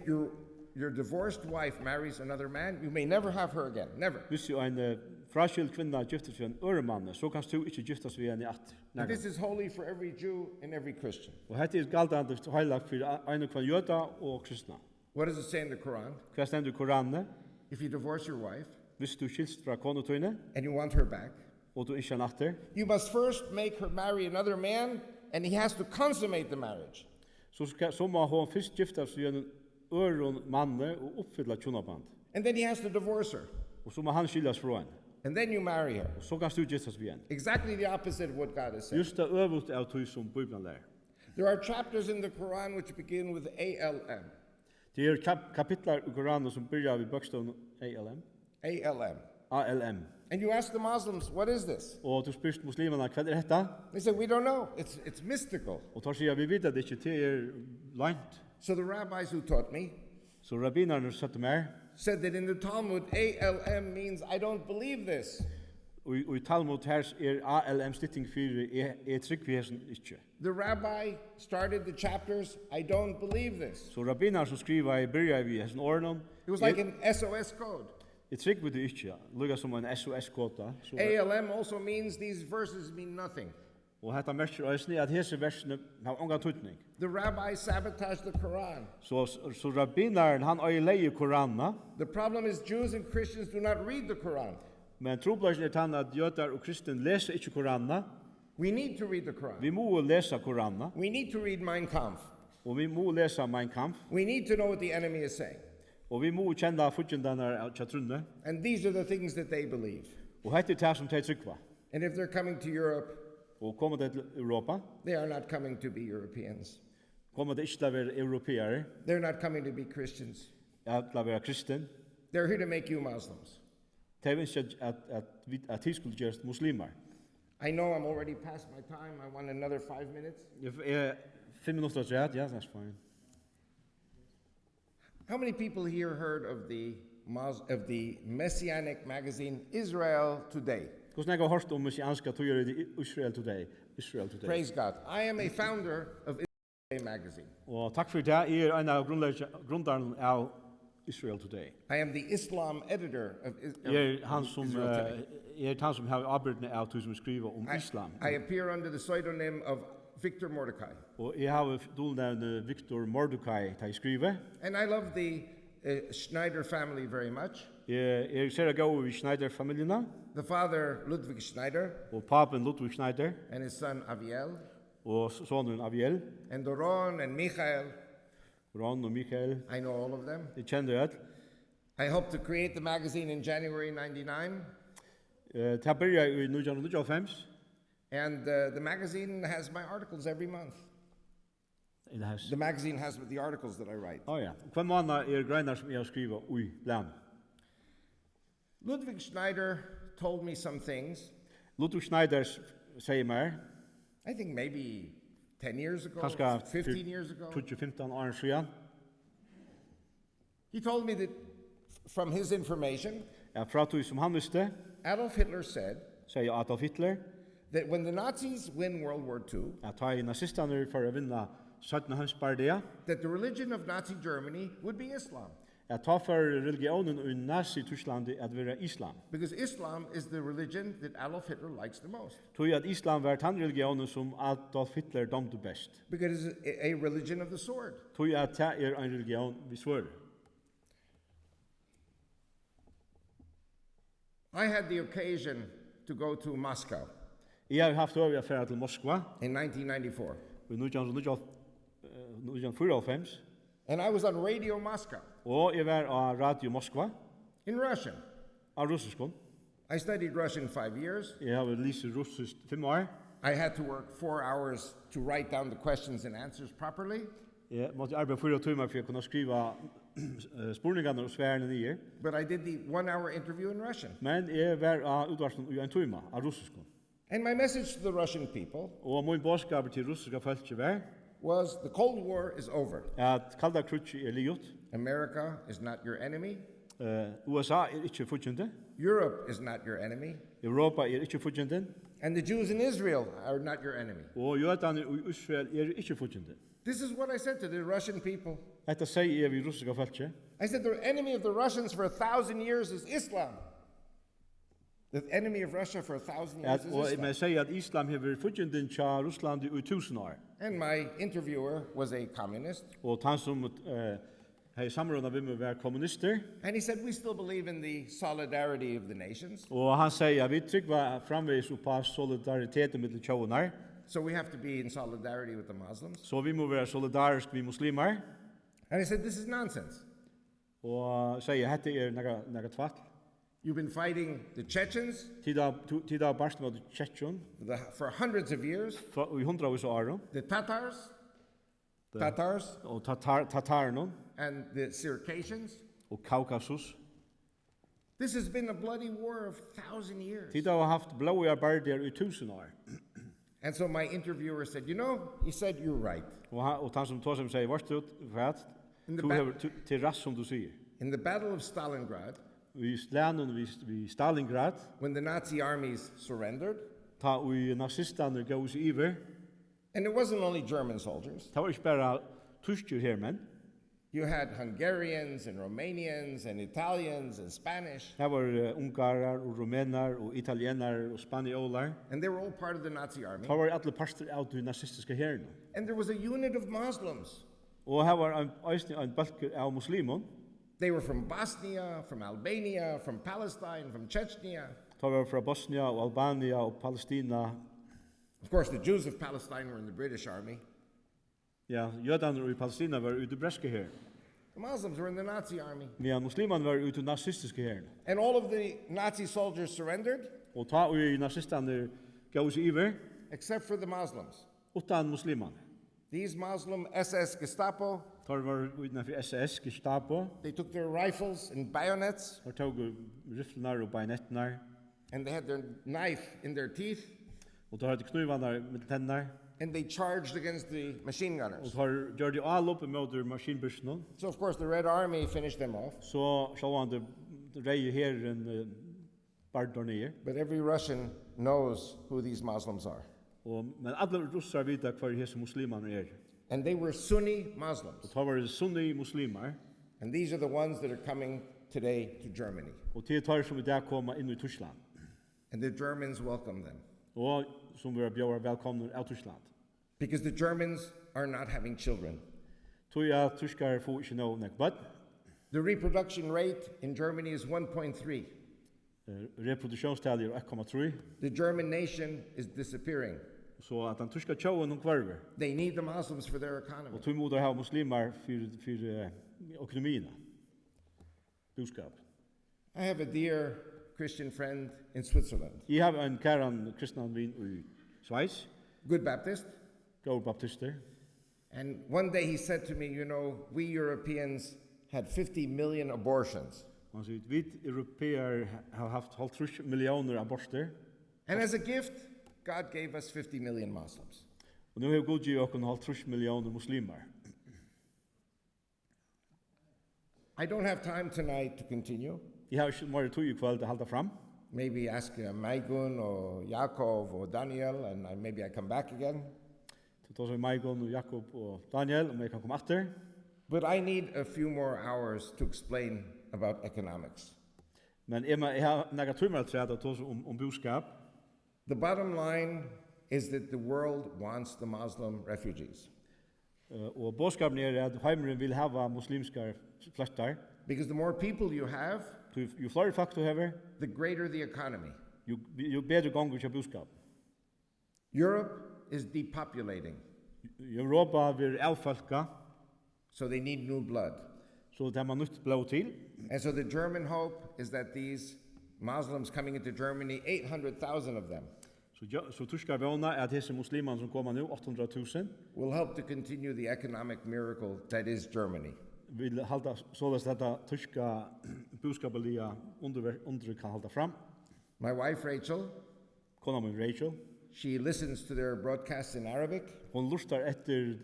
your divorced wife marries another man, you may never have her again. Never. Hvis jo en fraskild kvinna gifter seg en øron mann, så kan du ikke giftast vi henne atter. And this is holy for every Jew and every Christian. Og dette er galtande heilagt for en kvann jøda og kristna. What does it say in the Quran? Hva stender i Koranene? If you divorce your wife Hvis du skilst fra kone tøyne, and you want her back, og du ikke er atter, you must first make her marry another man, and he has to consummate the marriage. så må hon først giftast vi en øron manne og oppfylla tjonaband. And then he has to divorce her. Og så må han skiljas fra henne. And then you marry her. Og så kan du giftast vi henne. Exactly the opposite of what God has said. Just det øvut av tøy som Bibelen lærer. There are chapters in the Quran which begin with ALM. Det er kapitlar i Koranen som byrjar vi bøkstaven ALM. ALM. ALM. And you ask the Muslims, what is this? Og du spyrst muslimerna, hva er dette? They say, we don't know. It's mystical. Og tar sier, vi vet at det ikke er langt. So the rabbis who taught me Så rabbinerne satte mer, said that in the Talmud, ALM means I don't believe this. og i Talmud her er ALM stitting for trygg vi hessen ikke. The rabbi started the chapters, I don't believe this. Så rabbinerne som skriver i byrjar vi hessen årenom, It was like an SOS code. trygg vi det ikke, lukka som en SOS-kåta. ALM also means these verses mean nothing. Og hetta merker eisini at hese versene har onga tutning. The rabbi sabotaged the Quran. Så rabbinaren han øye leie Koranna, The problem is Jews and Christians do not read the Quran. men troblagen er tann at jødar og kristen leser ikke Koranna. We need to read the Quran. Vi må lesa Koranna, We need to read Mein Kampf. og vi må lesa Mein Kampf, We need to know what the enemy is saying. og vi må kjenda futjendanar av tjatrunne, And these are the things that they believe. og hette er det som de trykva. And if they're coming to Europe, Og kommer det til Europa, they are not coming to be Europeans. kommer det ikke til å være europeere, They're not coming to be Christians. til å være kristen. They're here to make you Muslims. De ønsker at de skulle gjøres muslimer. I know I'm already past my time. I want another 5 minutes. 5 minutter til at, ja, that's fine. How many people here heard of the messianic magazine Israel Today? Hvordan jeg har hørt om messianske tøyer i Israel Today? Israel Today. Praise God. I am a founder of Israel Today magazine. Og takk for det, jeg en av grundaren av Israel Today. I am the Islam editor of Han som han som har arbeidene av to som skriver om islam. I appear under the pseudonym of Victor Mordecai. Og jeg har dolnavnet Victor Mordecai til å skrive. And I love the Schneider family very much. Jeg ser å gå i Schneider-familiene. The father, Ludwig Schneider, Og papen Ludwig Schneider. and his son Aviel, Og sonen Aviel. and Doron and Michael. Ron og Mikael. I know all of them. Jeg kjenner det. I hope to create the magazine in January 99. Til begynner i 1995. And the magazine has my articles every month. Det has. The magazine has the articles that I write. Ja. Hver måned greinar som jeg har skrivet ui plan. Ludwig Schneider told me some things, Ludwig Schneider sier meg, I think maybe 10 years ago, kanskje 15 years ago. 20-15 år siden. He told me that from his information, Ja, fra tog som han visste, Adolf Hitler said sier Adolf Hitler, that when the Nazis win World War II, at ta i nazistene for å vinne 17. hønspardia, that the religion of Nazi Germany would be Islam. at ta for religionen i Nazi-Tyskland at være islam. Because Islam is the religion that Adolf Hitler likes the most. Tog at islam var den religionen som Adolf Hitler domte best. Because it's a religion of the sword. Tog at det en religion vi svør. I had the occasion to go to Moscow Jeg har haft øvrige affærer til Moskva in 1994. i 1994, And I was on Radio Moscow og jeg var av Radio Moskva in Russian. av russiskon. I studied Russian 5 years. Jeg har lyst russisk 5 år. I had to work 4 hours to write down the questions and answers properly. Jeg måtte arbeide 4 timer for å kunne skrive spurningene og sværene nye. But I did the 1 hour interview in Russian. Men jeg var av utvarsen i en time av russiskon. And my message to the Russian people Og min bådskap til russiske folk var was the Cold War is over. at kalda krutsi liot. America is not your enemy. USA ikke futsjende. Europe is not your enemy. Europa ikke futsjende. And the Jews in Israel are not your enemy. Og jødene i Israel ikke futsjende. This is what I said to the Russian people. Dette sier vi russiske folk. I said the enemy of the Russians for 1,000 years is Islam. The enemy of Russia for 1,000 years is Og Islam. man sier at islam har vært futsjende til Russland i 1000 år. And my interviewer was a communist. Og han som har samrådene vi med være kommunister. And he said, we still believe in the solidarity of the nations. Og han sier at vi trykker framvis på solidariteten med tjåene. So we have to be in solidarity with the Muslims. Så vi må være solidarisk med muslimer. And I said, this is nonsense. Og sier at dette noe tvatt. You've been fighting the Chechens Tida barst mot Tsjetsjon for hundreds of years, i 100 år. the Tatars, Og Tatarene and the Circassians. og Kaukasus. This has been a bloody war of 1,000 years. Tida har haft blåi arbeider i 1000 år. And so my interviewer said, he said, you're right. Og han som tog som sier, vart du vet, du har til rast som du sier. In the Battle of Stalingrad, Vi Slanen vi Stalingrad, when the Nazi armies surrendered, ta vi nazistene gaus iver, and it wasn't only German soldiers, ta var ikke bare tyskjer her, men you had Hungarians and Romanians and Italians and Spanish, her var ungarar og rumenar og italienar og spaniolar. and they were all part of the Nazi army. Ta var alle parter av de nazistiske herren. And there was a unit of Muslims. Og her var en balker av muslimon. They were from Bosnia, from Albania, from Palestine, from Chechnya. Ta var fra Bosnia og Albania og Palestina. Of course, the Jews of Palestine were in the British army. Ja, jødene i Palestina var ute breske her. The Muslims were in the Nazi army. Men muslimene var ute nazistiske herren. And all of the Nazi soldiers surrendered, Og ta vi nazistene gaus iver, except for the Muslims. utan muslimene. These Muslim SS Gestapo, Ta var utenfor SS, Gestapo, they took their rifles and bayonets, og tog riflenar og bajonettenar, and they had their knife in their teeth, Og då har det knuvarna med tennar. and they charged against the machine Og gunners. har gjør de all upp mot maskinbussen. So, of course, the Red Army finished them off, Så sjåan det rei herren bardar nere. but every Russian knows who these Muslims are. Men alle russar vita hver hese muslimer And they were Sunni Muslims. Og då var det sunni muslimar. And these are the ones that are coming today to Germany. Og det tar som i dag koma inn i Tyskland. And the Germans welcome them. Og som vi bjóðar velkomnir av Tyskland. Because the Germans are not having children. Tog at tyskar få ikke nå nek, but The reproduction rate in Germany is 1.3. reproduksjonstallet 1,3. The German nation is disappearing. Så at den tyska tjauen kvarver. They need the Muslims for their economy. Og tog moder ha muslimar for økonomien. Budskap. I have a dear Christian friend in Switzerland, Jeg har en kæran kristnan vin i Schweiz, good Baptist. gaur baptister. And one day he said to me, you know, we Europeans had 50 million abortions. Han sier, vi europeer har haft 50 millioner aborter, And as a gift, God gave us 50 million Muslims. og nu har Gud givet okkur 50 millioner muslimar. I don't have time tonight to continue. Jeg har ikke mer tog i kveld til å halda fram. Maybe ask Maigun or Yaakov or Daniel, and maybe I come back again. Så tar vi Maigon og Jakob og Daniel, om jeg kan komme etter. But I need a few more hours to explain about economics. Men jeg har nægget tøymer til å ta om budskap. The bottom line is that the world wants the Muslim refugees Og budskapen at heimeren vil hava muslimskar flestar. because the more people you have, Jo flere folk du hever, the greater the economy. jo bedre gonger til budskap. Europe is depopulating, I Europa vil avfolka, so they need new blood. så det har man nytt blå til. And so the German hope is that these Muslims coming into Germany, 800,000 of them, Så tyskar vana at hese muslimer som kommer nu, 800.000, will help to continue the economic miracle that is Germany. vil halda således dette tyska budskapelige under kan halda fram. My wife, Rachel, Kona min Rachel, she listens to their broadcasts in Arabic, hon lustar etter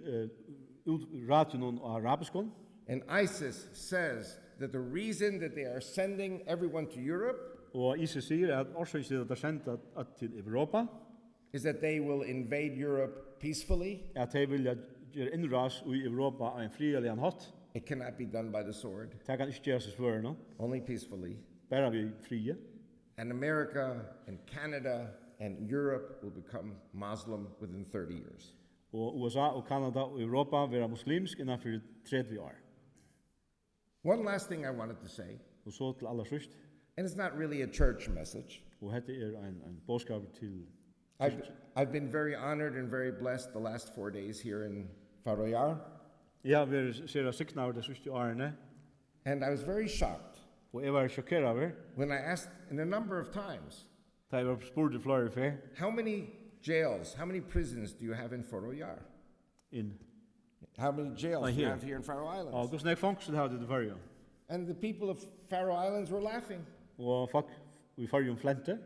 radioen og arabiskon, and ISIS says that the reason that they are sending everyone to Europe og ISIS sier at årsaken til at det er sendt til Europa, is that they will invade Europe peacefully. at de vil gjøre innras i Europa av en frielig hatt. It cannot be done by the sword, Det kan ikke gjøres i svørene, only peacefully. bare vi frie. And America and Canada and Europe will become Muslim within 30 years. Og USA og Kanada og Europa vil være muslimsk innenfor 30 år. One last thing I wanted to say, Og så til aller sørst, and it's not really a church message. og dette en bådskap til I've been very honored and very blessed the last 4 days here in Fyrilestur, Jeg har vært sér sikna av det sørste årene, and I was very shocked og jeg var sjokkeret over, when I asked in a number of times, da jeg var spurt i flere fer, how many jails, how many prisons do you have in Fyrilestur? inn. How many jails do you here. have here in Faroe Og Islands? hvordan jeg fangsel hadde det fyrir, And the people of Faroe Islands were laughing. og folk i fyrir flente.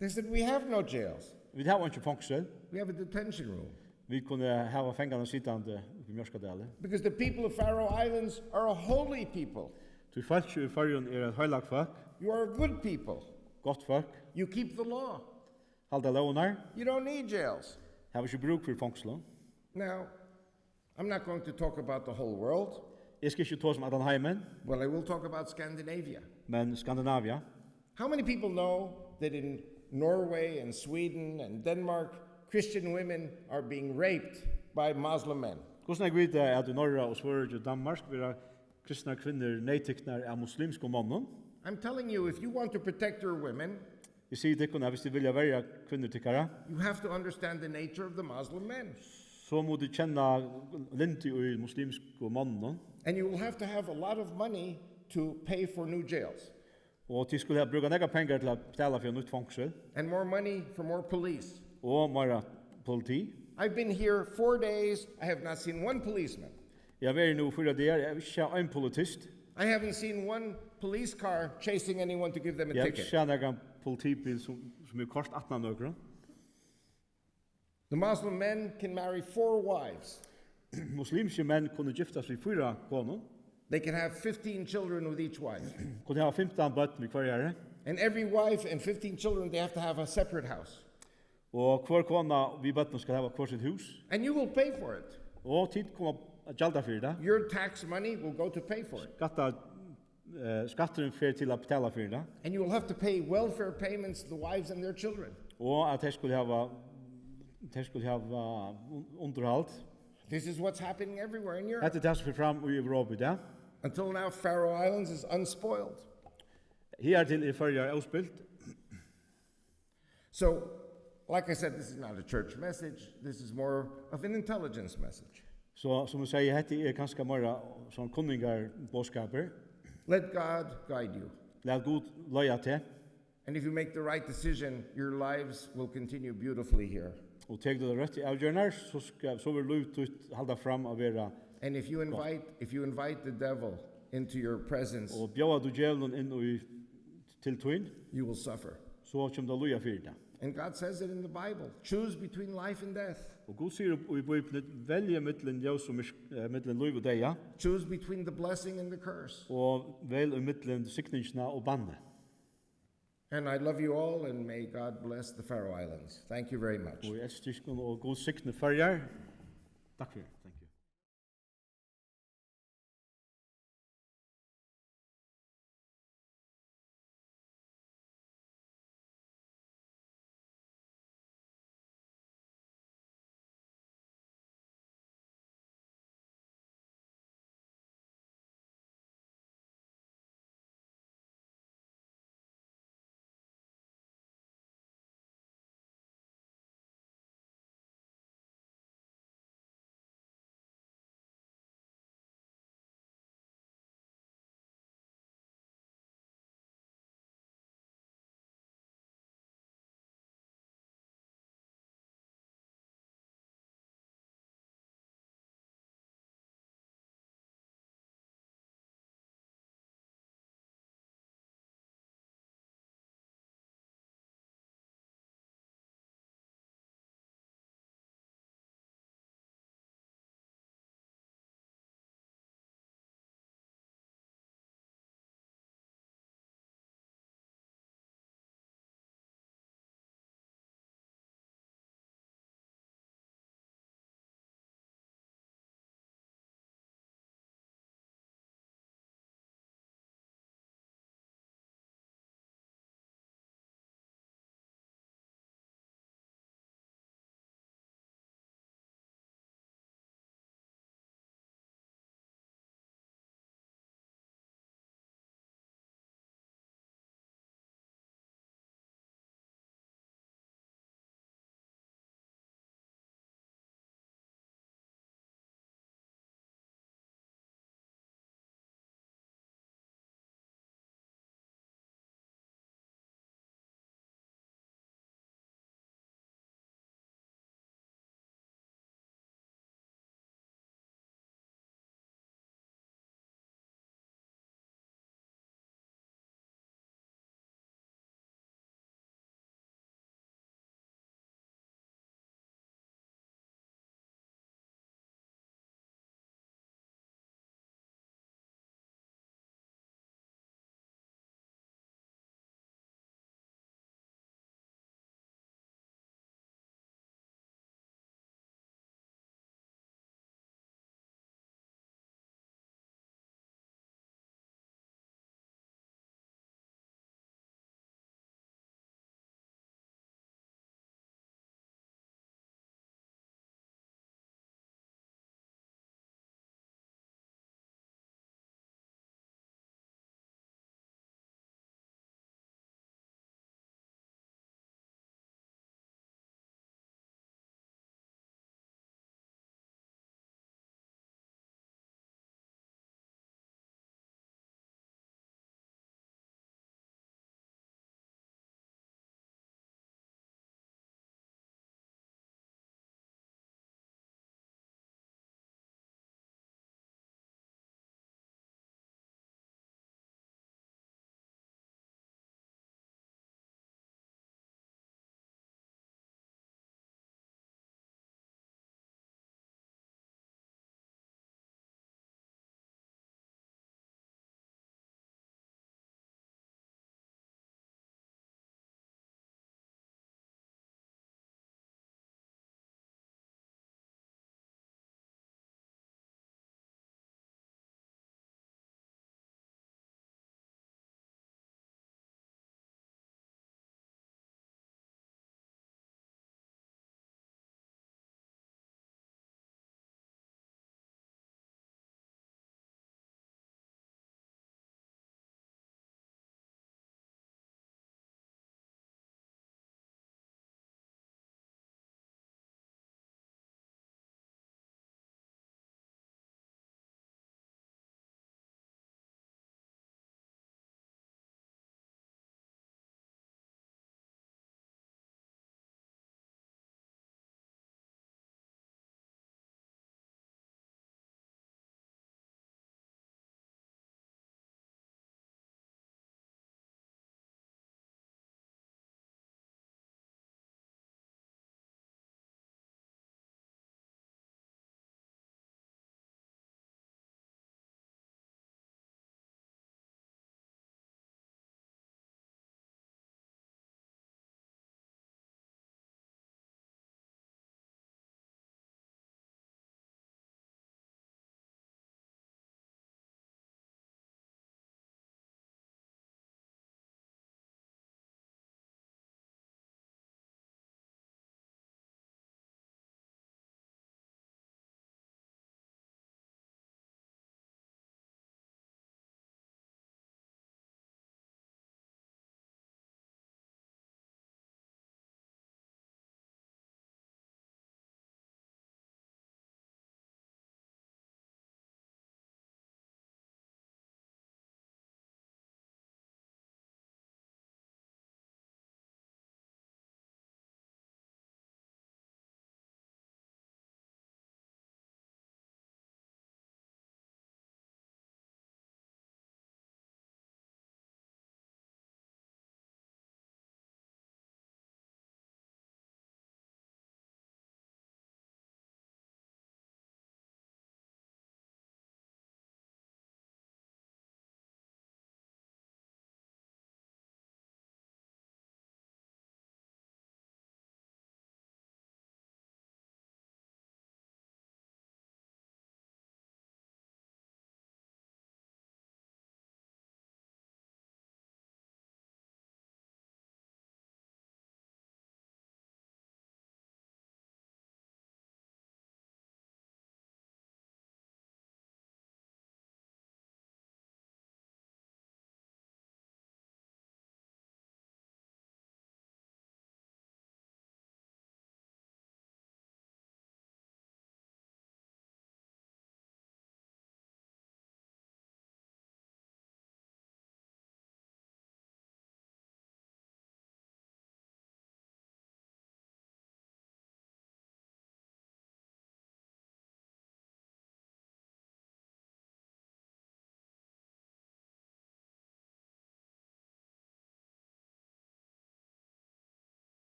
They said, we have no jails. Vi har ikke fangsel, We have a detention room. vi kunne hava fengene sittande i Mjørskadale. Because the people of Faroe Islands are a holy people. Så folk i fyrir et høylag folk, You are good people. godt folk, You keep the law. halda lovnar, You don't need jails. har ikke bruk for fangselen. Now, I'm not going to talk about the whole world. Jeg skal ikke ta som Adan Heimen, Well, I will talk about Scandinavia. men Skandinavia. How many people know that in Norway and Sweden and Denmark, Christian women are being raped by Muslim men? Hvordan jeg vet at i Norge og Sverige og Danmark vil kristne kvinner nedtekner av muslimske mannen? I'm telling you, if you want to protect your women, Jeg sier til at hvis de vil være kvinner tikkere, you have to understand the nature of the Muslim men. så må de kjenne linti i muslimske mannen, And you will have to have a lot of money to pay for new jails, og de skulle bruke nega penger til å betale for nytt fangsel, and more money for more police. og mer politi. I've been here 4 days. I have not seen one policeman. Jeg har vært nå 4 dager, jeg har ikke en politist, I haven't seen one police car chasing anyone to give them a jeg har ticket. ikke en politibil som er kort 18 nøkron. The Muslim men can marry 4 wives. Muslimske menn kunne giftas við 4 konur, They can have 15 children with each wife. kunne ha 15 börn við kvarjare, And every wife and 15 children, they have to have a separate house. og hver kona við börnum skal hava hver sitt hus, And you will pay for it. og tid koma at gjalda fyrir det. Your tax money will go to pay for it. Skatteren fer til at betala fyrir det, And you will have to pay welfare payments to the wives and their children. og at de skulle hava underhald. This is what's happening everywhere in Europe. Hetta er det som fer fram i Europa i dag. Until now, Faroe Islands is unspoiled. Her til førjar avspilt. So, like I said, this is not a church message. This is more of an intelligence message. Så som vi sier, hetta er kanskje mer sånn kunningar bådskaper. Let God guide you. Lat Gud leia til, And if you make the right decision, your lives will continue beautifully here. og tek du det rett i avgjørnar, så vil liv tutt halda fram av vera, And if you invite the devil into your presence, og bjóa du djevelen inn til tøyn, you will suffer. så kjem det loja fyrir det. And God says it in the Bible. Choose between life and death. Og Gud sier i Bibelen, velje mittlen ljós og mittlen liv og deia, Choose between the blessing and the curse. og vel i mittlen sikningsna og banne. And I love you all, and may God bless the Faroe Islands. Thank you very much. Og i elskirken og god sikne førjar. Takk fyrir.